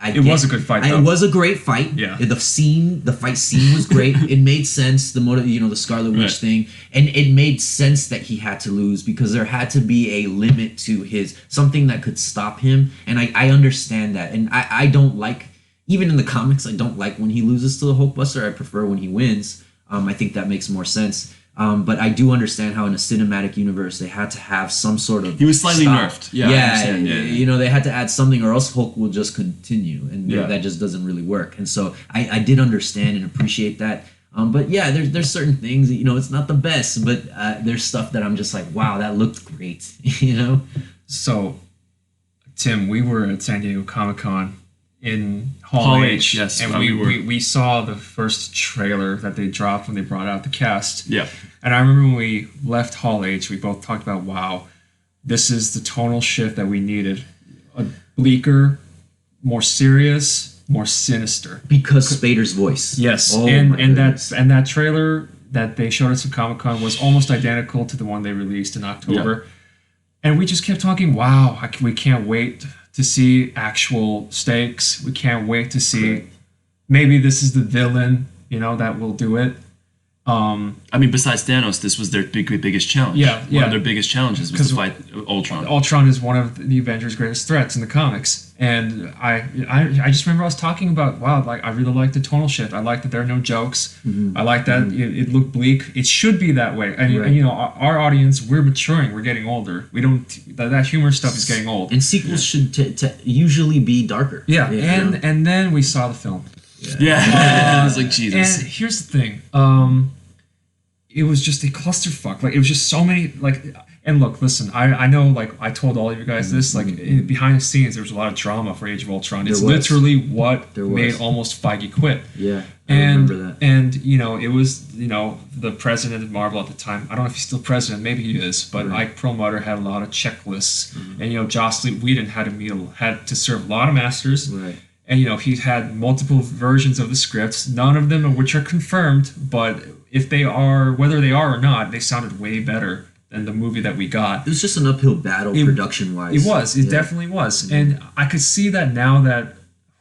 It was a good fight, though. It was a great fight. Yeah. The fight scene was great. It made sense. The Scarlet Witch thing, and it made sense that he had to lose because there had to be a limit to something that could stop him. And I understand that, and I don't like, even in the comics, I don't like when he loses to the Hulkbuster. I prefer when he wins. I think that makes more sense. But I do understand how in a cinematic universe they had to have some sort of. He was slightly stop. nerfed. Yeah, I understand. Yeah. They had to add something, or else Hulk will just continue, and that just doesn't really work. And so I did understand and appreciate that. But yeah, there's certain things. It's not the best, but there's stuff that I'm just like, wow, that looked great. So, Tim, we were at San Diego Comic-Con in Hall H, yes, and we saw the first trailer that they dropped when they brought out the cast. Yeah. And I remember when we left Hall H, we both talked about, wow, this is the tonal shift that we needed. A bleaker, more serious, more sinister. Because Spader's voice. Yes, Oh, and that trailer that they showed us at Comic-Con was almost identical to the one they released in October. Yeah. And we just kept talking, wow, we can't wait to see actual stakes. We can't wait to see maybe this is the villain, that will do it. I mean, besides Thanos, this was their biggest challenge. One of their biggest challenges was to fight Ultron. Ultron is one of the Avengers' greatest threats in the comics, and I just remember I was talking about, wow, like I really like the tonal shift. I like that there are no jokes. Mm-hmm. I like that it looked bleak. It should be that way, and our audience, we're maturing, we're getting older. We don't that humor stuff is getting old, and sequels should usually be darker. And then we saw the film. I was like, Jesus. And here's the thing. It was just a clusterfuck. Like, it was just so many, like, and look, listen, I know, like, I told all of you guys this, like, behind the scenes, there was a lot of drama for Age of Ultron. It's literally what made almost Feige quit. Yeah, I remember that. And, it was, the president of Marvel at the time, I don't know if he's still president, maybe he is, but Ike Perlmutter had a lot of checklists. And, Joss Whedon had to serve a lot of masters. Right. And, he had multiple versions of the scripts, none of them of which are confirmed, but whether they are or not, they sounded way better than the movie that we got. It was just an uphill battle production-wise. It was. It definitely was. Mm-hmm. And I could see that now that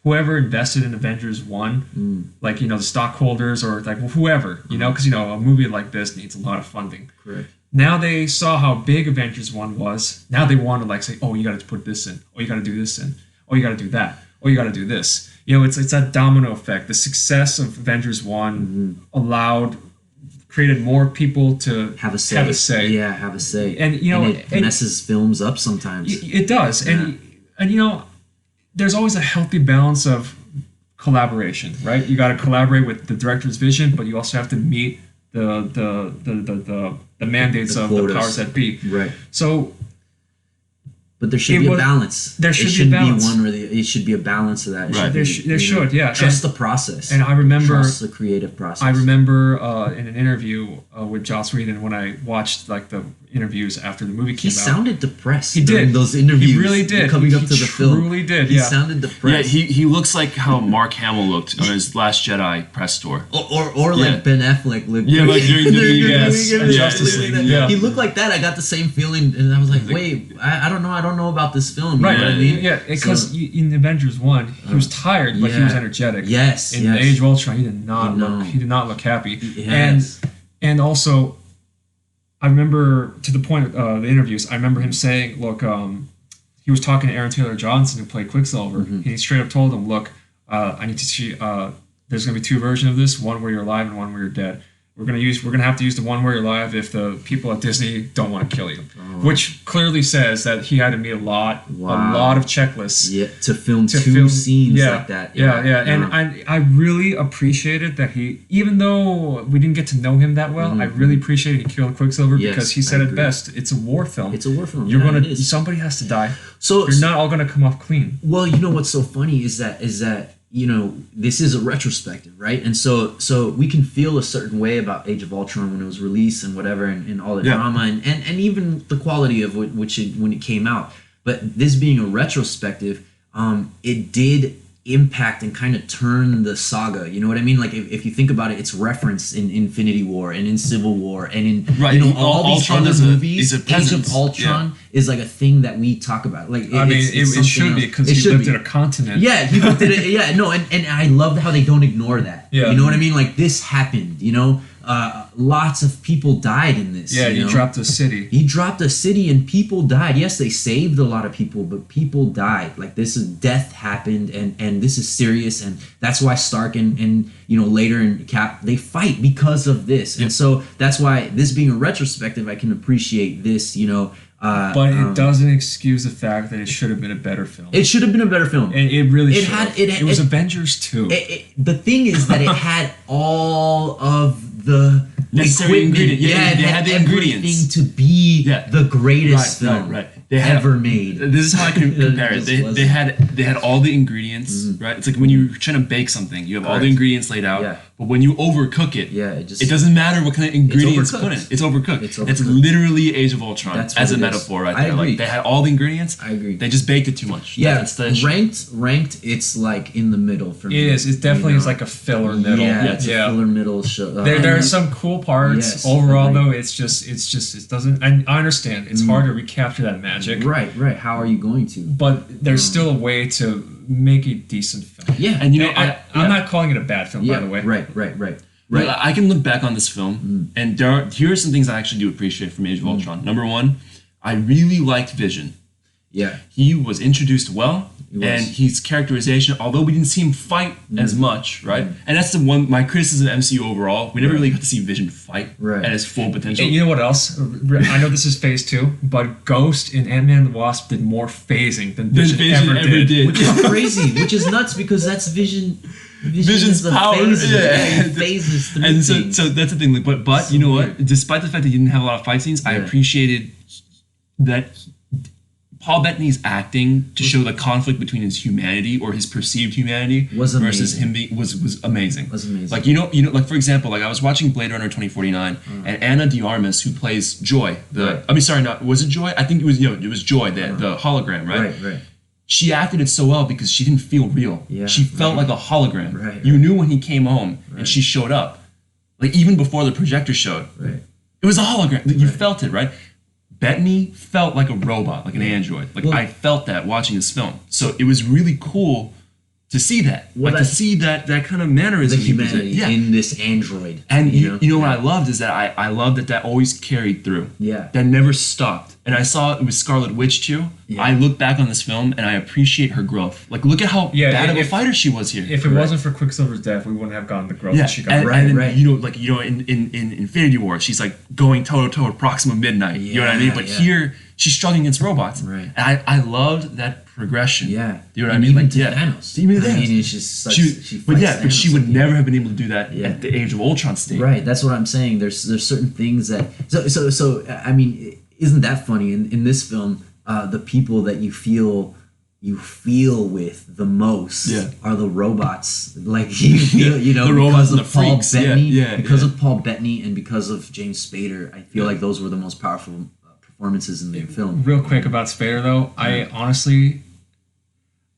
whoever invested in Avengers 1, like, the stockholders or, like, whoever, because, a movie like this needs a lot of funding. Correct. Now they saw how big Avengers 1 was. Now they want to, like, say, oh, you got to put this in. Oh, you got to do this in. Oh, you got to do that. Oh, you got to do this. It's that domino effect. The success of Avengers 1 created more people to have a say. Yeah, have a say. And it messes films up sometimes. It does. Yeah. And there's always a healthy balance of collaboration, right? You got to collaborate with the director's vision, but you also have to meet the mandates of the powers that be. Right. So, but there should be a balance. There should be a balance. It should be a balance of that. There should, yeah. Trust the process. And I remember trust the creative process. I remember in an interview with Joss Whedon when I watched like the interviews after the movie came out. He sounded depressed. He did those interviews. He really did. Coming up to the film, he truly did. He sounded depressed. Yeah, he looks like how Mark Hamill looked on his Last Jedi press tour. Or like Ben Affleck looked. Yeah, like during the Justice League. Yeah. He looked like that. I got the same feeling, and I was like, wait, I don't know about this film. Right. You know what I mean? Yeah, because in Avengers 1, he was tired, but he was energetic. Yes. In Age of Ultron, he did not look happy. Yes. And also, I remember to the point of the interviews, I remember him saying, look, he was talking to Aaron Taylor Johnson who played Quicksilver. Mm-hmm. He straight up told him, look, I need to see, there's going to be two versions of this, one where you're alive and one where you're dead. We're gonna have to use the one where you're alive if the people at Disney don't want to kill you, which clearly says that he had to meet a lot of checklists. Yeah, to film two scenes like that. Yeah. And I really appreciated that he, even though we didn't get to know him that well, I really appreciated he killed Quicksilver because he said it best. It's a war film. It's a war film. Somebody has to die. So you're not all gonna come off clean. Well, what's so funny is that this is a retrospective, right? And so we can feel a certain way about Age of Ultron when it was released and whatever, and all the drama and even the quality of when it came out. But this being a retrospective, it did impact and kind of turn the saga. You know what I mean? Like if you think about it, it's referenced in Infinity War and in Civil War and in Right. you know all these Ultron other is movies. a Age presence. of Ultron is like a thing that we talk about. Like I mean, it's it something should be else. because It he should lived be. in a continent. Yeah, he looked at it. Yeah, no, and I love how they don't ignore that. Yeah. You know what I mean? Like this happened. You know, lots of people died in this. Yeah, you he know? dropped a city. He dropped a city and people died. Yes, they saved a lot of people, but people died. Like this is death happened, and this is serious, and that's why Stark and you know later in Cap they fight because of this, and so that's why this being a retrospective, I can appreciate this. You know, But it doesn't excuse the fact that it should have been a better film. it should have been a better film. It really It should. had- It was Avengers 2. The thing is that it had all of the Necessary equipment. ingredient. Yeah, it they had the everything ingredients. to be Yeah. the greatest film Right. They had ever made. This is how I can compare it. just wasn't. They had all the ingredients, right? It's like when you're trying to bake something, you have all the Correct. ingredients laid out, Yeah. but when you overcook it, Yeah, it just it doesn't matter what kind of ingredients put in. overcooked. It's overcooked. It's It's overcooked. literally Age of Ultron That's as what a it is. metaphor right I there. agree. Like they had all the ingredients. I agree. They just baked it too much. Yeah, That's the issue. ranked. It's like in the middle for me. It is. It definitely is like a filler middle. Yeah, it's a filler middle show. There are some cool parts. Yes, Overall, agreed. though, it doesn't. I understand. It's hard to recapture that magic. Right. How are you going to? But there's still a way to make a decent film. Yeah, And you know, I'm not calling it a bad film, yeah, by the way. Right. Right. I can look back on this film, and here are some things I actually do appreciate from Age of Ultron. Number one, I really liked Vision. Yeah. He was introduced well, was. and his characterization, although we didn't see him fight as much, right? And that's my criticism of MCU overall. We never really got to see Vision fight Right. at his full potential. And you know what else? I know this is phase 2, but Ghost in Ant-Man and the Wasp did more phasing than Vision, ever did. Which is crazy, which is nuts because that's Vision. Vision's is the power, phaser. yeah. He phases through And things. so that's the thing. Like, but So you know what? weird. Despite the fact that he didn't have a lot of fight scenes, I Yeah. appreciated that Paul Bettany's acting to show the conflict between his humanity or his perceived humanity Was versus amazing. him being was amazing. Was amazing. Like you know, like for example, like I was watching Blade Runner 2049, and Anna de Armas, who plays Joy, Right. I mean, sorry, not was it Joy? I think it was it was Joy, the hologram, right? Right. She acted it so well because she didn't feel real. Yeah, She felt like a hologram. Right, You right. knew when he came home and she showed up. Like even before the projector showed. Right. It was a hologram. You felt it, right? Bettany felt like a robot, like an android. Like Well- I felt that watching this film. So it was really cool to see that. Well, like to that's- see that kind of mannerism. The he presented. humanity Yeah. in this android. And you know what Yeah. I loved is that I love that always carried through. Yeah. That never stopped. And I saw it with Scarlet Witch too. Yeah. I look back on this film and I appreciate her growth. Like look at how Yeah, bad of a if- fighter she was here. If it wasn't for Quicksilver's death, we wouldn't have gotten the growth yeah, that she got. and, Right, and right. in Infinity War, she's like going toe to toe with Proxima Midnight. You know what I mean? Yeah, But yeah. here, she's struggling against robots. Right. And I loved that progression. Yeah. You know what I And mean? even Like to yeah. Thanos. Even to I Thanos. mean, it's just such, but fights she Thanos would at the never end. have been able to do that Yeah. at the Age of Ultron state. Right, that's what I'm saying. There's certain things that so I mean, isn't that funny? In this film, the people that you feel with the most Yeah. are the robots. Like you feel, The because robots of and the Paul freaks. Yeah, Bettany, yeah, because yeah. of Paul Bettany, and because of James Spader. I feel like those were the most powerful performances in the film. Real quick about Spader, though, I honestly,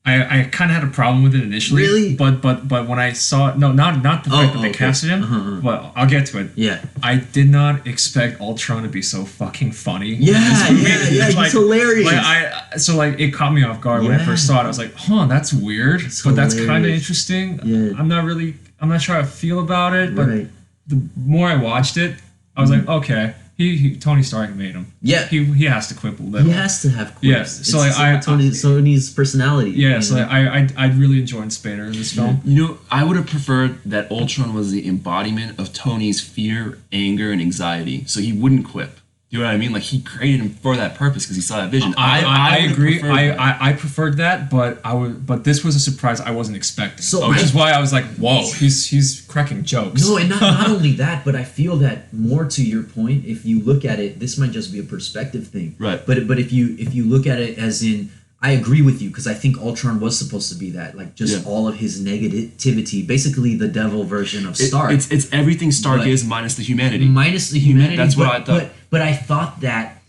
I kind of had a problem with it initially. Really? But when I saw it, not the fact that they okay. casted him, but I'll get to it. Yeah. I did not expect Ultron to be so fucking funny. Yeah, in this movie. yeah, he's hilarious. It caught me off guard when I Yeah. first saw it. I was like, huh, that's weird, It's but that's kind of hilarious. interesting. Yeah. I'm not sure how I feel about it, but Right. the more I watched it, I was like, okay, he Tony Stark made him. Yeah. He has to quip a little. He has to have quips. Yeah, It's so, like, Sony's personality. Yeah, you so know? I really enjoyed Spader in this film. You know, I would have preferred that Ultron was the embodiment of Tony's fear, anger, and anxiety, so he wouldn't quip. Do you know what I mean? Like he created him for that purpose because he saw that vision. I would have agree. preferred that. I preferred that, but this was a surprise I wasn't expecting. So which I- is why I was like, whoa, he's cracking jokes. No, and not only that, but I feel that more to your point, if you look at it, this might just be a perspective thing. Right. But if you look at it as in, I agree with you because I think Ultron was supposed to be that, like just Yeah. all of his negativity, basically the devil version of Stark. It's everything Stark But- is minus the humanity. minus the humanity. That's what but, I thought. But I thought that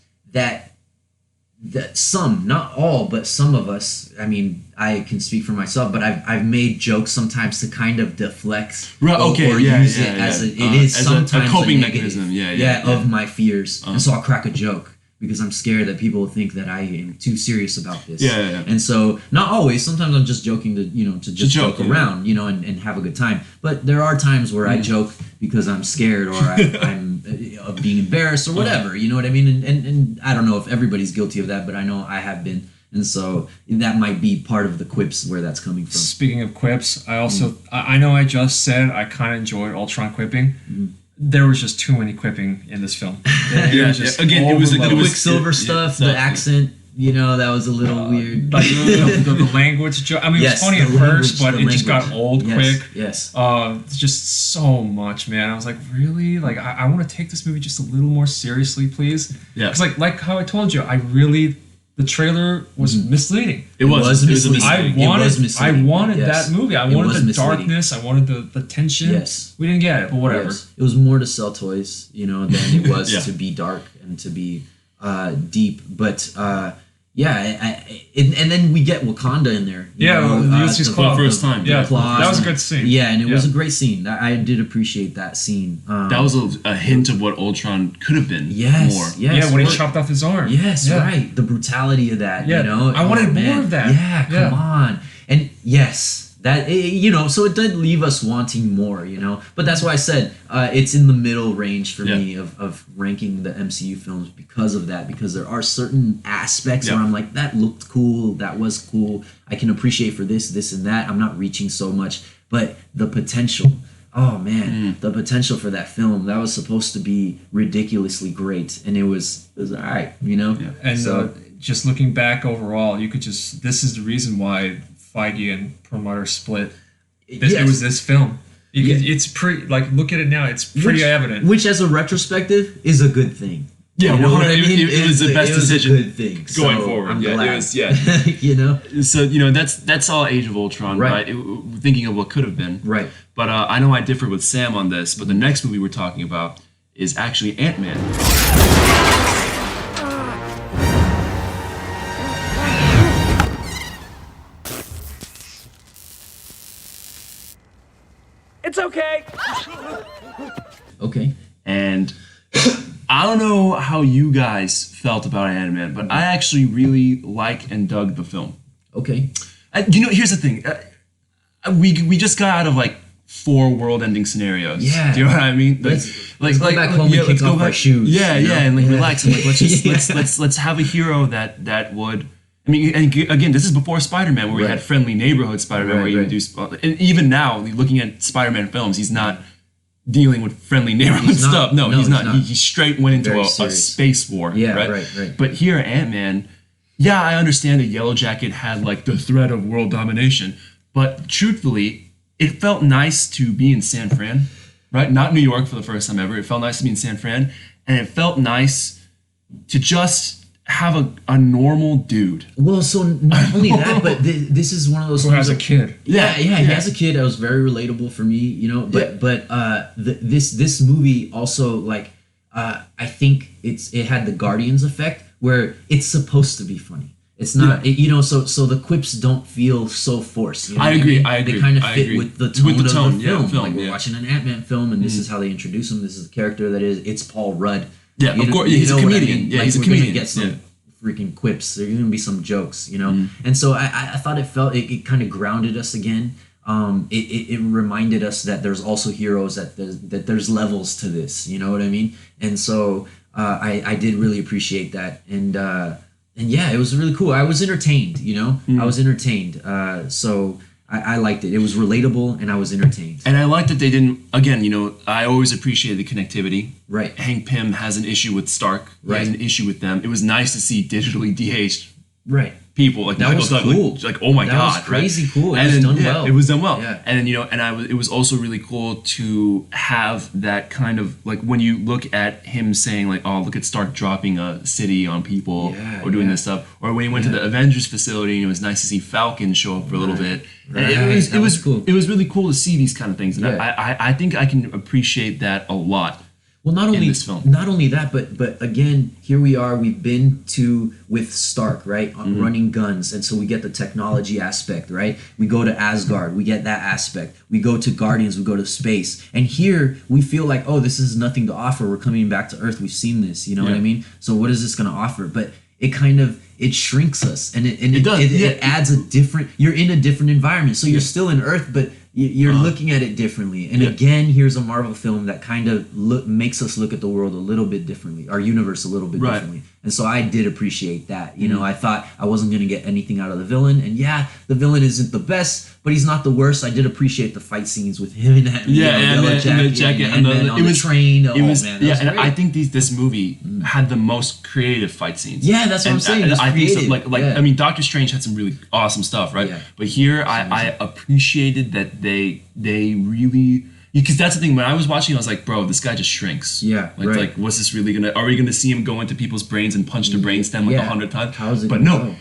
that some, not all, but some of us. I mean, I can speak for myself, but I've made jokes sometimes to kind of deflect Right, okay, or yeah, use yeah, it as yeah. it is As a sometimes coping negative, mechanism, yeah. of my fears, and so I'll crack a joke because I'm scared that people will think that I am too serious about this. Yeah. And so, not always. Sometimes I'm just joking to just joke yeah. around, and have a good time. But there are times where I joke because I'm scared or I'm of being embarrassed or whatever. You know what I mean? And I don't know if everybody's guilty of that, but I know I have been. And so that might be part of the quips where that's coming from. Speaking of quips, I also I know I just said I kind of enjoyed Ultron quipping. There was just too many quipping in this film. It was just Again, it was The it was Quicksilver stuff, the accent, that was a little weird. like the language joke. I mean, Yes, it was funny at the first, but language, it just got the old language. quick. Yes. It's just so much, man. I was like, really? Like, I want to take this movie just a little more seriously, please. Yeah. Because like how I told you, the trailer was misleading. It was misleading. I wanted Yes. that movie. I It wanted was the misleading. darkness. I wanted the tension. Yes. We didn't get it, but whatever. Yes. It was more to sell toys, than it was Yeah. to be dark and to be deep. But and then we get Wakanda in there. Ulysses Claw. For the first time. Yeah, the claws that was a and- good scene. Yeah, and it was Yeah. a great scene. I did appreciate that scene. That was a hint of what Ultron could have been. Yes, More. yes. Yeah, when he Or- chopped off his arm. Yes, Yeah. right. The brutality of that, Yeah, I wanted more of that. Yeah, come Yeah. on. And yes, that so it did leave us wanting more, But that's why I said it's in the middle range for Yeah. me of ranking the MCU films because of that. Because there are certain aspects where I'm like, that looked cool, that was cool. I can appreciate for this, and that. I'm not reaching so much, but the potential. Oh man, the potential for that film that was supposed to be ridiculously great, and it was all right, And so just looking back overall, this is the reason why Feige and Perlmutter split. It was this film. It's pretty, like, look at it now, it's pretty evident. Which, as a retrospective, is a good thing. Yeah, You know what I mean? it was the best decision It was a good thing. going So forward. I'm Yeah, glad. it was. So that's all Age of Ultron, Right. right? Thinking of what could have been. Right. But I know I differ with Sam on this. But the next movie we're talking about is actually Ant-Man. It's okay. Okay. And I don't know how you guys felt about Ant-Man, but I actually really like and dug the film. Okay. Here's the thing. We just got out of like 4 world-ending scenarios. Yeah. Do you know what I mean? Let's go back home and kick off our shoes. Yeah, you know? and like Yeah. relax and like let's have a hero that would. I mean, and again, this is before Spider-Man, where we Right. had friendly neighborhood Spider-Man, where you Right. do, and even now, looking at Spider-Man films, he's not dealing with friendly neighborhood He's not. stuff. No, No, he's he's not. not. He straight went into Very a serious. space war. Yeah, right. right. But here, Ant-Man, yeah, I understand that Yellow Jacket had like the threat of world domination, but truthfully, it felt nice to be in San Fran, right? Not New York for the first time ever. It felt nice to be in San Fran, and it felt nice to just have a normal dude. Well, so not only that, but this is one of those Who things has a that- kid. Yeah, he has a kid. That was very relatable for me, But this movie also, like, I think it had the Guardians effect where it's supposed to be funny. It's not, so the quips don't feel so forced. You know I what agree, mean? I agree, They kind of I fit agree. with the tone of the film. Like we're yeah. watching an Ant-Man film, and this is how they introduce him. This is the character that is. It's Paul Rudd. Yeah, You of know- course. you He's a know what I comedian. mean? Yeah, Like, he's a we're gonna comedian. get some Yeah. freaking quips. There's gonna be some jokes, And so I thought it kind of grounded us again. It reminded us that there's also heroes, that there's levels to this. You know what I mean? And so I did really appreciate that. And yeah, it was really cool. I was entertained. I was entertained. So I liked it. It was relatable, and I was entertained. And I like that they didn't. Again, I always appreciate the connectivity. Right. Hank Pym has an issue with Stark. He has Right. an issue with them. It was nice to see digitally de-aged Right. people like That Michael was Douglas, cool. like oh my That god, was crazy right? cool. It And was then, done yeah, well. It was done well. Yeah. And then it was also really cool to have that kind of like when you look at him saying like, oh, look at Stark dropping a city on people Yeah, or doing yeah. this stuff, or when he went to the Avengers facility and it was nice to see Falcon show up for a little bit. And Right. it That was cool. It was really cool to see these kind of things, and Yeah. I think I can appreciate that a lot. Well, not only this film. not only that, but again, here we are. We've been with Stark, right, running guns, and so we get the technology aspect, right? We go to Asgard, we get that aspect. We go to Guardians, we go to space, and here we feel like, oh, this is nothing to offer. We're coming back to Earth. We've seen this, you know what I mean? So what is this going to offer? But it shrinks us, and it adds a different. You're in a different environment, so you're still in Earth, but you're looking at it differently. And again, here's a Marvel film that kind of makes us look at the world a little bit differently, our universe a little bit differently. And so I did appreciate that. You know, I thought I wasn't going to get anything out of the villain. And yeah, the villain isn't the best, but he's not the worst. I did appreciate the fight scenes with him and that Yellow Jacket and on the train. I think this movie had the most creative fight scenes. Yeah, that's what I'm saying. I think so, I mean, Doctor Strange had some really awesome stuff, right? Yeah. But here, I appreciated that they really. Because that's the thing. When I was watching, I was like, "Bro, this guy just shrinks." Yeah, like, what's this really gonna? Are we gonna see him go into people's brains and punch their brainstem 100 times? How's it? But no,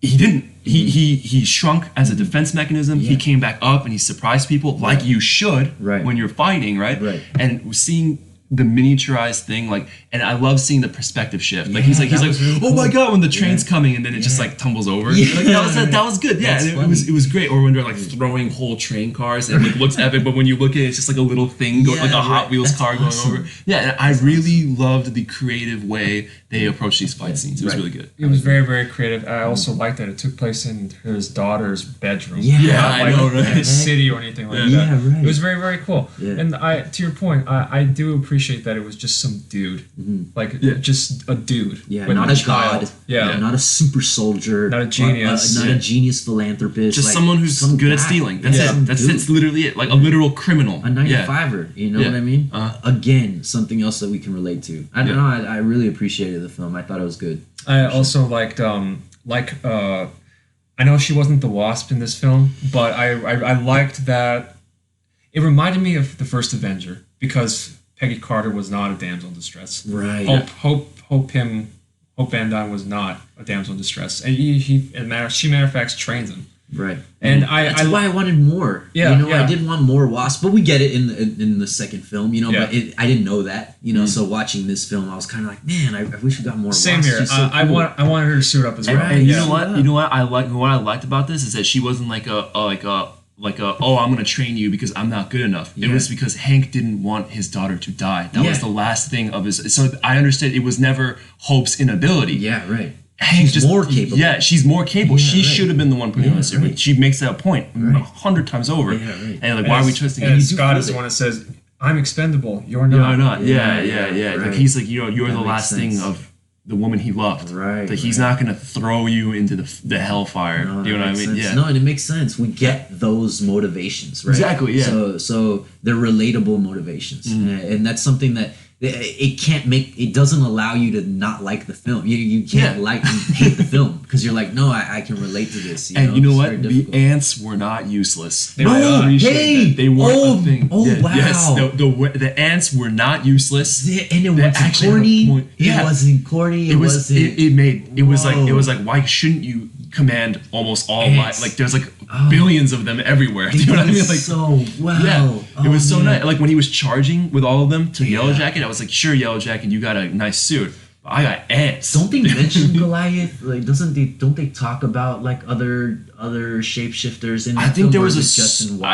he didn't. He shrunk as a defense mechanism. He came back up and he surprised people like you should when you're fighting, right? And seeing the miniaturized thing, like, and I love seeing the perspective shift. Like he's like, really cool. Oh my god, when the train's coming, and then it just like tumbles over. Like, that was good. Yeah, it was great. Or when they're like throwing whole train cars and it looks epic, but when you look at it, it's just like a little thing, like a Hot Wheels car going over. Yeah, and I really loved the creative way they approached these fight scenes. It was really good. It was very, very creative. I also liked that it took place in his daughter's bedroom. I know, right? His city or anything like that. Yeah, right. It was very, very cool. Yeah. And to your point, I do appreciate that it was just some dude, just a dude. Yeah, not a god. Yeah, not a super soldier. Not a genius. Not a genius philanthropist. Just someone who's good at stealing. That's it. That's literally it. Like a literal criminal. A 9-to-5er. You know what I mean? Again, something else that we can relate to. I don't know. I really appreciated the film. I thought it was good. I also liked I know she wasn't the Wasp in this film, but I liked that it reminded me of the first Avenger because Peggy Carter was not a damsel in distress. Right. Hope Van Dyne was not a damsel in distress, and she matter of fact trains him. Right. And that's why I wanted more. Yeah. I did want more Wasp, but we get it in the second film. But I didn't know that. So watching this film, I was kind of like, man, I wish we got more. Same Wasp. here. So cool. I wanted her to suit up as well. And you know what? What I liked about this is that she wasn't like oh, I'm gonna train you because I'm not good enough. It was because Hank didn't want his daughter to die. That was the last thing of his. So I understood it was never Hope's inability. Yeah, right. She's more capable. Yeah, she's more capable. Yeah, she should have been the one putting on this, but she makes that point 100 times over. Yeah, right. And why are we trusting? And Scott is the one that says, "I'm expendable. You're not." You're not. Yeah. Right. Like he's like, you're the last thing of the woman he loved. Right. Like he's not gonna throw you into the hellfire. No, you know what I mean? Sense. Yeah. No, and it makes sense. We get those motivations, right? Exactly. Yeah. So they're relatable motivations, and that's something that it doesn't allow you to not like the film. You can't hate the film because you're like, no, I can relate to this. You know what? The ants were not useless. They were not. They weren't a thing. Oh, wow. Yes, the ants were not useless. And it wasn't corny. It wasn't corny. It was like, why shouldn't you command almost all life? Like there's like billions of them everywhere. You know what I mean? Like so well. Yeah, it was so nice. Like when he was charging with all of them to Yellow Jacket, I was like, sure, Yellow Jacket, you got a nice suit. But I got ants. Don't they mention Goliath? Like, don't they talk about like other shapeshifters in? I think there was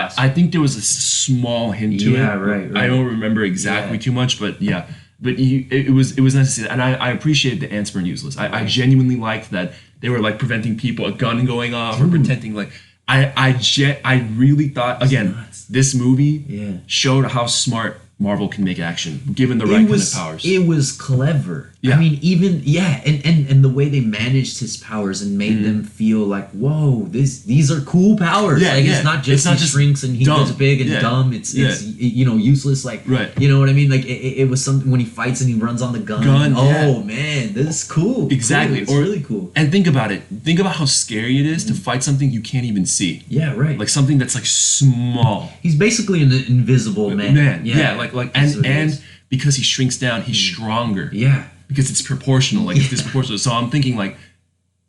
I think there was a small hint to it. Yeah, right. I don't remember exactly too much, but yeah. But it was nice to see that, and I appreciate the ants weren't useless. I genuinely liked that they were like preventing people, a gun going off, or pretending like. I really thought again, this movie showed how smart Marvel can make action given the right kind of powers. It was clever. Yeah. I mean, even and the way they managed his powers and made them feel like, whoa, these are cool powers. It's not just he shrinks and he gets big and dumb. It's useless. Like you know what I mean? Like it was something when he fights and he runs on the gun. Oh man, this is cool. Exactly. It's really cool. And think about it. Think about how scary it is to fight something you can't even see. Yeah, right. Like something that's like small. He's basically an invisible man. And because he shrinks down, he's stronger. Yeah. Because it's proportional, like it's disproportional. So I'm thinking like,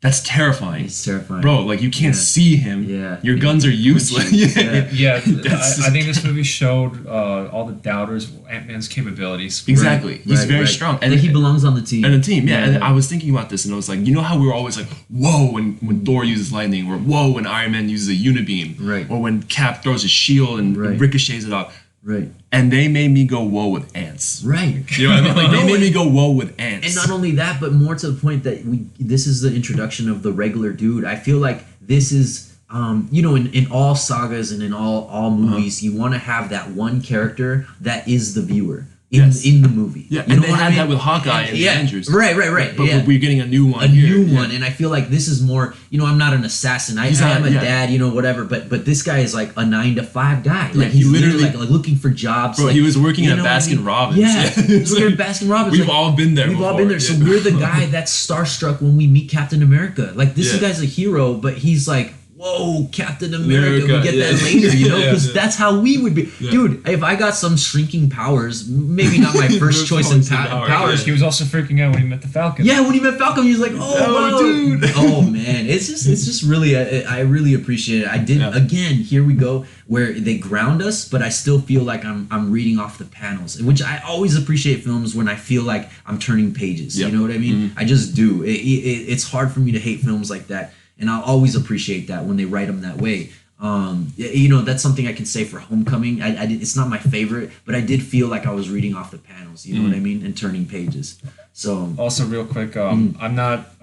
That's terrifying. It's terrifying. Bro, like you can't Yeah. see him. Yeah. Your guns are useless. Yeah. Yeah, That's I think this movie showed all the doubters of Ant-Man's capabilities. Exactly. He's Right, very right. strong. And he belongs on the team. And the team, yeah. And Yeah. I was thinking about this, and I was like, you know how we were always like, whoa, when Thor uses lightning, or whoa, when Iron Man uses a unibeam, Right. or when Cap throws a shield and Right. ricochets it off. Right. And they made me go whoa with ants. Right. You know what I mean? Like they No, made me go whoa with ants. And not only that, but more to the point that this is the introduction of the regular dude. I feel like this is in all sagas and in all movies, you want to have that one character that is the viewer in the movie. Yeah, you and know they what had I mean? that with Hawkeye and the Avengers. Right. But yeah. we're getting a new one A here. new one, and I feel like this is more. I'm not an assassin. I am a dad. Whatever. But this guy is like a 9-to-5 guy. Like he he's literally- literally like looking for jobs. Bro, like, he was working you at know what I Baskin mean? Robbins. Yeah, he was It's working like, at Baskin Robbins. We've all been there. We've all before. been there. So Yeah. we're the guy that's starstruck when we meet Captain America. Like this Yeah. guy's a hero, but he's like, whoa, Captain America. We America, get that yeah. later, because Yeah. that's how we would be. Yeah. Dude, if I got some shrinking powers, maybe not my first choice in powers. He was also freaking out when he met the Falcon. Yeah, when he met Falcon, he was like, "Oh, wow. dude." Oh man, it's just really, I really appreciate it. I did again. Here we go, where they ground us, but I still feel like I'm reading off the panels, which I always appreciate films when I feel like I'm turning pages. Yep. You know what I mean? I just do. It's hard for me to hate films like that, and I'll always appreciate that when they write them that way. That's something I can say for Homecoming. It's not my favorite, but I did feel like I was reading off the panels. You know what I mean? And turning pages. So Also, real quick, I'm not.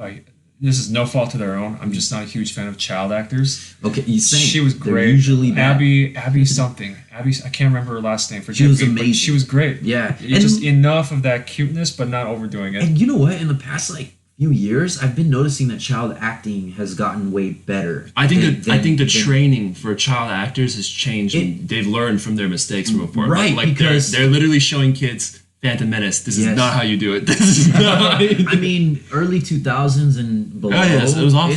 This is no fault of their own. I'm just not a huge fan of child actors. okay, you saying She was they're great. usually bad. Abby something. Abby, I can't remember her last name. She was me, but amazing. She was great. Yeah. Just enough of that cuteness, but not overdoing it. And you know what? In the past few years, I've been noticing that child acting has gotten way better. I think the than- training for child actors has changed. And they've learned from their mistakes from before. Right, like because- they're literally showing kids Phantom Menace. This is Yes. not how you do it. This is not. I mean, early 2000s and below. Oh, yes, it was awful.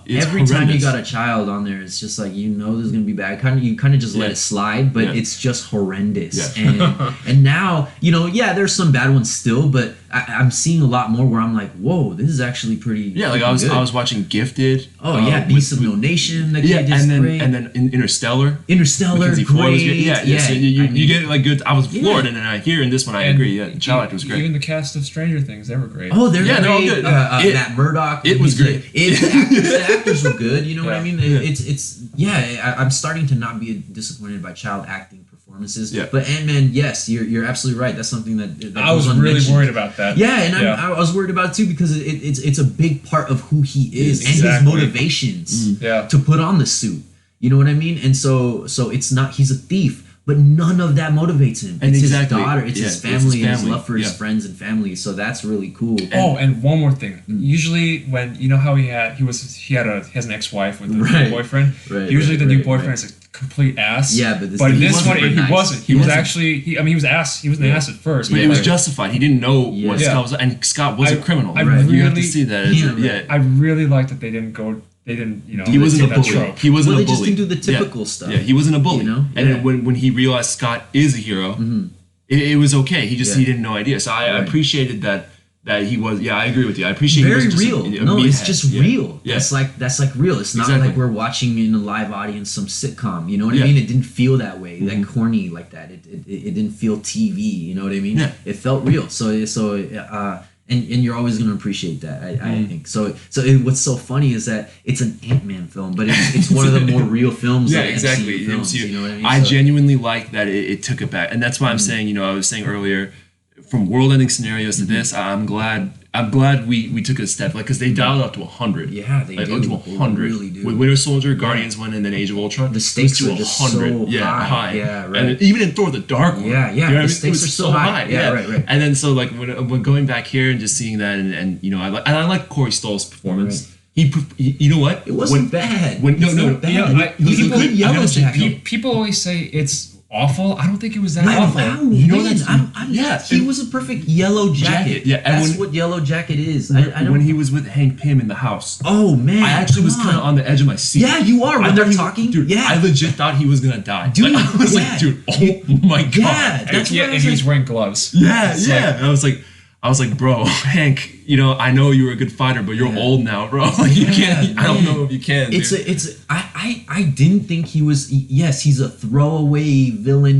It's every time you horrendous. got a child on there, it's just like this is gonna be bad. You kind of just let Yeah. it slide, but Yeah. it's just horrendous. Yeah. And now there's some bad ones still, but I'm seeing a lot more where I'm like, whoa, this is actually pretty. Yeah, like freaking good. I was watching Gifted. Oh yeah, Beasts of No Nation. The kid is great. and then Interstellar. Interstellar, Mackenzie Ford was great. good. Yeah. So you get like good. I was Yeah. floored, and then I hear in this one I And agree. Yeah, the child actor was great. Even the cast of Stranger Things, they were great. Oh, they're Yeah, great. they're all good. Matt Murdock. It was great. The actors were good. You know what I Yeah. mean? I'm starting to not be disappointed by child acting performances. Yeah. But Ant-Man, yes, you're absolutely right. That's something that I was goes really unmentioned. worried about that. Yeah, and I was worried about it too because it's a big part of who he is and his Exactly. motivations Yeah. to put on the suit. You know what I mean? And so it's not he's a thief, but none of that motivates him. And it's exactly. his daughter, it's Yeah, his it's his family, and his family. love for his Yeah. friends and family. So that's really cool. Oh, and one more thing. Usually, when you know how he has an ex-wife with a Right. new boyfriend. Right, Usually, the right, new right, boyfriend right. is a complete ass. Yeah, but this in he this wasn't one, very he nice. wasn't. He was actually. He was ass. He was an ass at first. But Yeah. it was Right. justified. He didn't know what Yeah. Scott was, and Scott was a criminal. I You have to really- see that. Yeah, Yeah, I really like that they didn't go. They didn't. he wasn't a that bully. trope. He wasn't Well, a they just bully. didn't do the typical Yeah. stuff. Yeah, he wasn't a bully. You know? And Yeah. then when he realized Scott is a hero, it was okay. He just Yeah. he didn't know idea. So I Right. appreciated that he was. Yeah, I agree with you. I appreciate Very he was just real. a No, it's meathead. just Yeah. real. Yeah. That's like real. It's not Exactly. like we're watching in a live audience some sitcom. You know what Yeah. I mean? It didn't feel that way, like corny like that. It didn't feel TV. You know what I mean? Yeah. It felt real. And you're always gonna appreciate that. I think so. What's so funny is that it's an Ant-Man film, but it's one of the more real films. Yeah, of exactly. MCU films, MCU. you know what I mean? I So- genuinely like that it took it back, and that's why I'm saying. I was saying earlier, from world-ending scenarios to this, I'm glad we took a step, because they dialed up to 100. Yeah, they do. To They 100. really do. With Winter Soldier, Guardians 1, and then Age of Ultron, The stakes it was are to just so Yeah, high. Yeah, right. And even in Thor: The Dark One, Yeah, yeah, you know what I the mean? stakes It was are so high. Yeah, right. And then so when going back here and just seeing that, and I like Corey Stoll's performance. He you know what? It wasn't bad. When, no, It's no, not bad. Yeah, He's a people- good I Yellow gotta say, Jacket. People always say it's awful. I don't think it was that I awful. don't You know man, that's- I'm, he was a perfect Yellow Jacket. Yeah, and that's when- what Yellow Jacket is. I don't, when he was with Hank Pym in the house. oh man, I actually was come kind of on the edge of my seat. Yeah, you are, when I they're thought talking. Dude, Yeah. I legit thought he was gonna die. Dude, Like, I was yeah. like, dude, oh my god. Yeah, that's Yeah, what I and was he like, was wearing gloves. yeah, It's yeah. like- And I was like, I was like, bro, Hank, you know, I know you were a good fighter, but you're old now, bro. Like, you can't. I don't know if you can. Dude. I didn't think he was. Yes, he's a throwaway villain.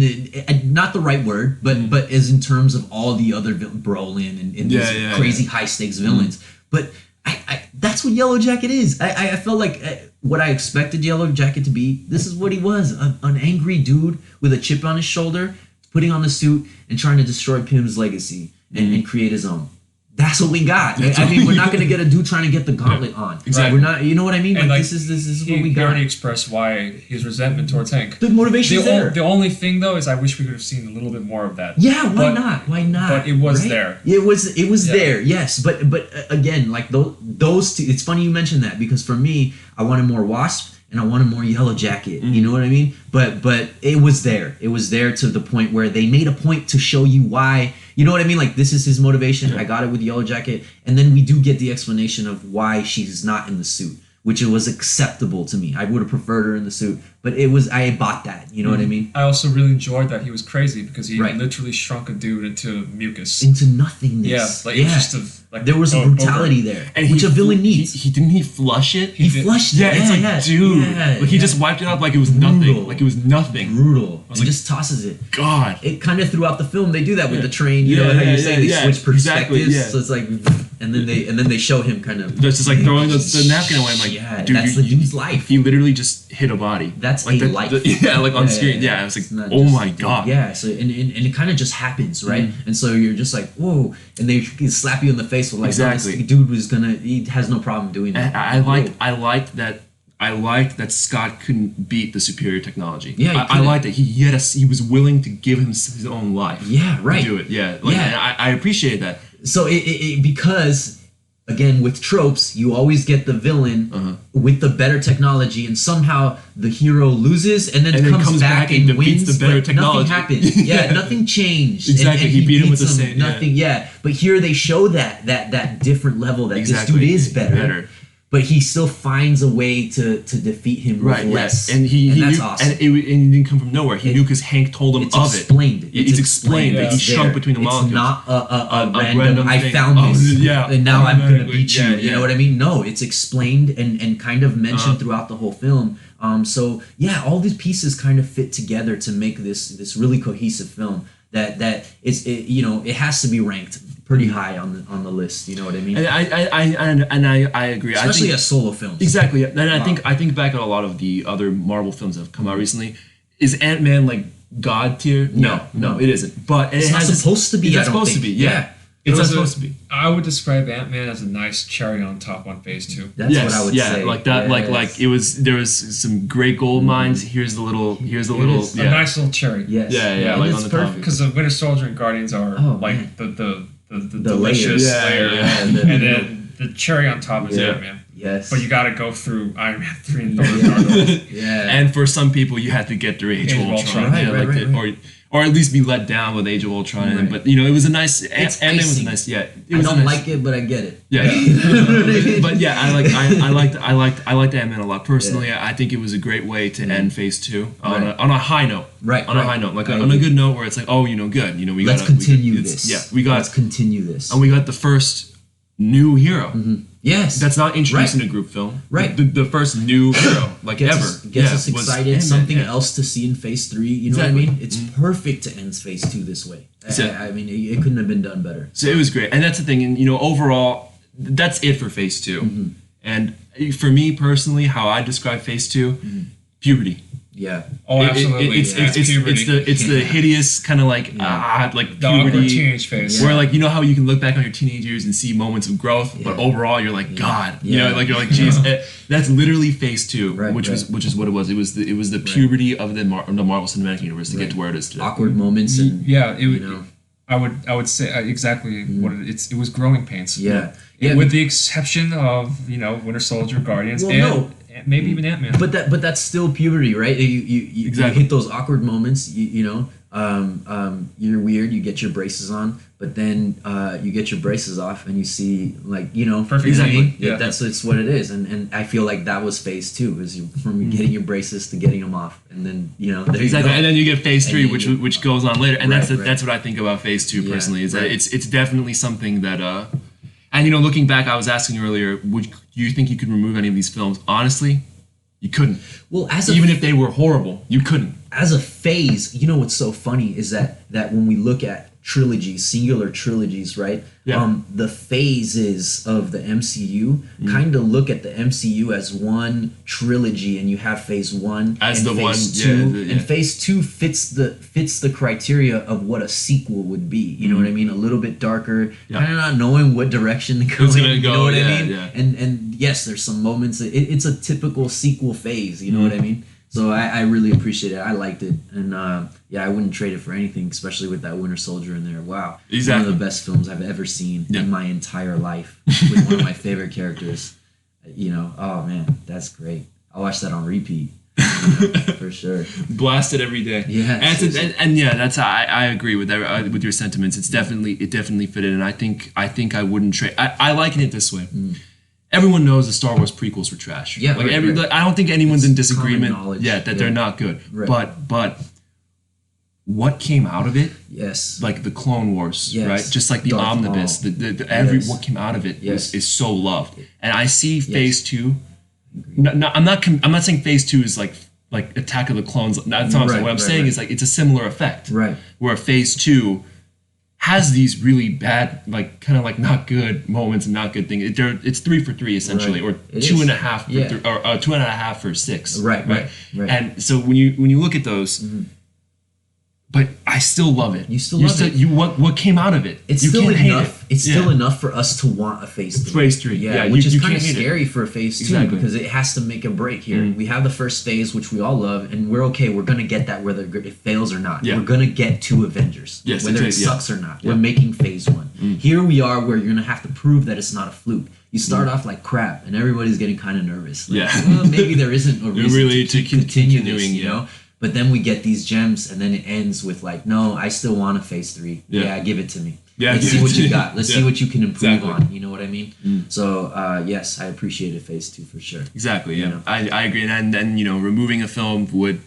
Not the right word, but as in terms of all the other Brolin and these crazy high stakes villains. But I that's what Yellow Jacket is. I felt like what I expected Yellow Jacket to be. This is what he was: an angry dude with a chip on his shoulder, putting on the suit and trying to destroy Pym's legacy and create his own. That's what we got. I mean, we're not gonna get a dude trying to get the gauntlet on. Exactly. We're not. You know what I mean? And like this is what we He got. already expressed why his resentment towards Hank. The motivation's there. The only thing though is I wish we could have seen a little bit more of that. Yeah, why But- not? Why not? But it was right? there. It was there. Yes, but again, like those two. It's funny you mentioned that because for me, I wanted more Wasp and I wanted more Yellow Jacket. You know what I mean? But it was there. It was there to the point where they made a point to show you why. You know what I mean? Like this is his motivation. I got it with Yellow Jacket, and then we do get the explanation of why she's not in the suit, which it was acceptable to me. I would have preferred her in the suit, but I bought that. You know what I mean? I also really enjoyed that he was crazy because he Right. literally shrunk a dude into mucus. Into nothingness. Yeah, like it was just like there was a brutality there, which a villain needs. He didn't he flush it? He flushed it. Yeah, it's like, dude, like he just wiped it up like it was nothing. Brutal. Like it was nothing. Brutal. was And like, just tosses it. God. It kind of throughout the film they do that with the train. You Yeah, know how yeah, you're saying they yeah, switch perspectives. exactly, yeah. So it's like, and then they show him kind of. That's just like throwing the napkin away. I'm like, Yeah, dude, that's the dude's life. He literally just hit a body. That's like a life. yeah, like on screen. Yeah, I was It's like, not oh just- my god. Yeah, so and it kind of just happens, right? And so you're just like, whoa, and they slap you in the face with like, Exactly. no, this dude he has no problem doing that. And I liked that Scott couldn't beat the superior technology. Yeah, he I couldn't. liked that he was willing to give him his own life. Yeah, right. To do it. Yeah, like, Yeah. and I appreciate that. So it because again with tropes you always get the villain with the better technology and somehow the hero loses and then comes back and defeats wins the better but technology. nothing happened. Yeah, nothing changed. Exactly, And he beat him with beats the same- nothing. Yeah. But here they show that different level that Exactly. this dude is better. But he still finds a way to defeat him with less. And he that's knew, awesome. and it didn't come from nowhere. He knew because Hank told him It's of explained. it. It's explained that he It's shrunk there. between the molecules. It's not a random, random I thing. found Oh, this, yeah, and now I'm going to automatically. beat you. Yeah, You yeah. know what I mean? No, it's explained and kind of mentioned throughout the whole film. So yeah, all these pieces kind of fit together to make this really cohesive film. That it has to be ranked pretty high on the list. You know what I mean? And I agree. Especially I think, as solo films. exactly. And I think back at a lot of the other Marvel films that have come out recently. Is Ant-Man like God tier? No, it isn't. But It's not supposed to be. It's I not don't supposed to think. be. Yeah. It's not supposed to be. I would describe Ant-Man as a nice cherry on top on Phase 2. That's what I would say. like that, like it was. There was some great gold mines. Here's the little. is. A Yeah, nice little cherry. Yes. Yeah, And like it's on the perfect. top. Because the Winter Soldier and Guardians are Oh, like man. the The delicious layers. layer. Yeah, yeah. And then the cherry on top is Yeah. Ant-Man. Yes. But you got to go through Iron Man 3 and Thor: Dark World. Yeah. And for some people, you had to get through Age of Age of Ultron, Ultron. yeah, Right, like right. or at least be let down with Age of Ultron. Right. But it was a nice. It's Ant-Man was a icing. nice. Yeah, it I was a don't nice- like it, but I get it. Yeah, but yeah, I liked Ant-Man a lot personally. I think it was a great way to end Phase 2 on Right. a high note. Right, on a right. high note, like I on a agree. good note where it's like, oh, good. We Let's gotta continue it's- this. Yeah, we got Let's continue this. and we got the first new hero. Yes. That's not introduced Right. in a group film. Right. The first new hero like gets ever. us, gets us was excited. Ant-Man, Something yeah. else to see in Phase 3. You know Exactly. what I mean? It's perfect to end Phase 2 this way. So- I mean, it couldn't have been done better. So it was great, and that's the thing. And overall, that's it for Phase 2. And for me personally, how I describe Phase 2, puberty. Yeah. Oh, absolutely. It's puberty. the hideous kind of like like The awkward puberty. teenage phase. Where like how you can look back on your teenage years and see moments of growth, but overall you're like God, Yeah. like you're like geez, that's literally Phase 2, Right, which right. is what it was. It was the puberty of the Marvel Cinematic Universe to get to where it is today. Awkward moments and Yeah, it would. know. I would say exactly what it was. Growing pains. Yeah. Yeah. With the exception of Winter Soldier, Guardians, Well, and no. maybe even Ant-Man. But that's still puberty, right? You Exactly. hit those awkward moments. You're weird. You get your braces on, But then you get your braces off and you see, like, you know, Perfect. exactly. Exactly. Yeah. That's it's what it is, and I feel like that was phase 2, is from getting your braces to getting them off, and then there Exactly, you go. and then you get phase 3, then which you- which goes on later, and Right, that's right. that's what I think about phase 2 Yeah, personally. Is that right. it's definitely something that and looking back, I was asking you earlier, do you think you could remove any of these films? Honestly, you couldn't. Well, Even if they were horrible, you couldn't. as a phase, you know what's so funny is that when we look at trilogies, singular trilogies, right? Yeah. The phases of the MCU kind of look at the MCU as one trilogy, and you have phase 1 As and the phase one, 2, yeah. and phase 2 fits the criteria of what a sequel would be. You know what I mean? A little bit darker, Yeah. kind of not knowing what direction to go. It's gonna in, go, you know what yeah, I mean? yeah. And yes, there's some moments. It's a typical sequel phase. You know what I mean? So I really appreciate it. I liked it, and I wouldn't trade it for anything, especially with that Winter Soldier in there. Wow, Exactly. one of the best films I've ever seen Yeah. in my entire life, with one of my favorite characters. Oh man, that's great. I'll watch that on repeat, for sure. Blasted every day. Yeah, and, seriously. and yeah, that's I agree with with your sentiments. It definitely fit in, and I think I wouldn't trade. I liken it this way. Everyone knows the Star Wars prequels were trash. Yeah, like right, right. like, I don't think anyone's in disagreement. common knowledge. Yeah, that Yeah. they're not good. Right. But what came out of it? Yes. Like the Clone Wars, Yes. right? Just like the Darth omnibus, Maul. every Yes. what came out of it Yes. is so loved, and I see Phase 2. I'm not saying Phase 2 is like Attack of the Clones. That's not what I'm saying. Right, What I'm right, saying right. is like it's a similar effect, Right. Where Phase 2 has these really bad, like kind of like not good moments and not good things. It's 3 for 3 essentially, Right. or It 2.5 for is. Yeah. 3, or 2.5 for 6. Right. And so when you look at those, but I still love it. You still love it. What came out of it? It's You still can't hate enough. it. It's still enough for us to want a phase 3. Phase 3, yeah, which you is kind can't of hate it. scary for a phase 2 Exactly. because it has to make a break here. We have the first phase, which we all love, and we're okay. We're gonna get that whether it fails or not. Yeah. We're gonna get to Avengers, Yes, whether it exactly, yeah. sucks or not. We're making phase 1. Here we are, where you're gonna have to prove that it's not a fluke. You start off like crap, and everybody's getting kind of nervous. Like, Yeah. well, maybe there isn't a reason really to to continue this, continuing, you yeah. know. But then we get these gems, and then it ends with like, no, I still want a phase 3. Yeah. Yeah, give it to me. Yeah, Let's give see it what to you me. got. Let's see Yeah. what you can improve Exactly. on. You know what I mean? So yes, I appreciated phase 2 for sure. Exactly. Yeah, You know? I agree. And then removing a film would.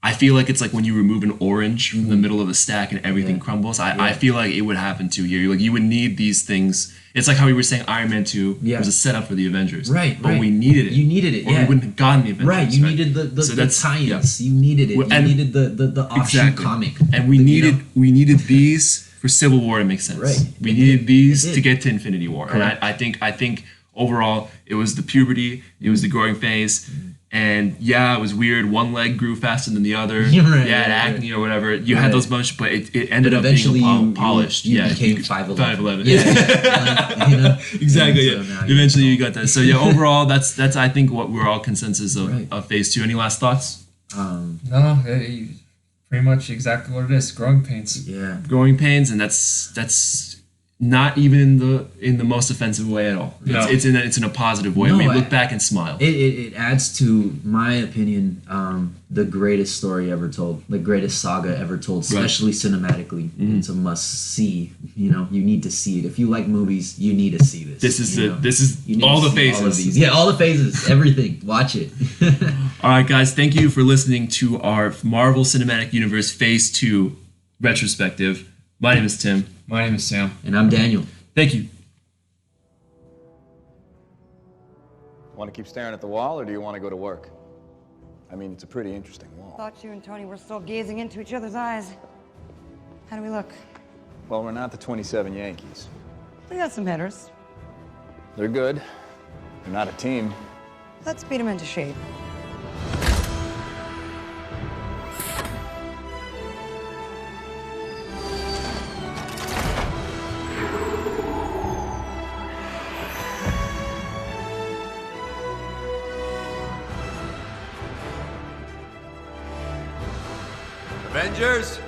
I feel like it's like when you remove an orange from the middle of a stack and everything Yeah. crumbles. I Yeah. feel like it would happen too here. Like you would need these things. It's like how we were saying Iron Man 2 Yeah. was a setup for the Avengers. Right, But right. we needed it. You needed it, Or yeah. we wouldn't have gotten the Avengers. Right, you needed the So the that's- tie-ins. You needed it. Well, You and- needed the offshoot Exactly. comic. And we needed these for Civil War. It makes sense. Right. We It needed did. these It did. to get to Infinity War. Correct. And I think overall it was the puberty. It was the growing phase. And yeah, it was weird. One leg grew faster than the other. You're right, yeah, right, acne or whatever. You Right. had those bunch, but it ended But up eventually being polished. you yeah, became could- 5'11". 5'11". Yeah, you know? Exactly. And Yeah. so now you Eventually, you know. got that. So yeah, overall, that's I think what we're all consensus Right. of phase 2. Any last thoughts? No, pretty much exactly what it is. Growing pains. Yeah. Growing pains, and that's not even in the most offensive way at all. No. It's in a positive way. No, We I- look back and smile. It adds to my opinion the greatest story ever told, the greatest saga ever told, especially cinematically. It's a must see. You need to see it. If you like movies, you need to see this. This is you know? this is You need all to the see all of phases. these. Yeah, all the phases, everything. Watch it. All right, guys. Thank you for listening to our Marvel Cinematic Universe Phase 2 retrospective. My name is Tim. My name is Sam. And I'm Daniel. Thank you. Want to keep staring at the wall, or do you want to go to work? I mean, it's a pretty interesting wall. Thought you and Tony were still gazing into each other's eyes. How do we look? Well, we're not the 27 Yankees. We got some hitters. They're good. They're not a team. Let's beat them into shape. Avengers,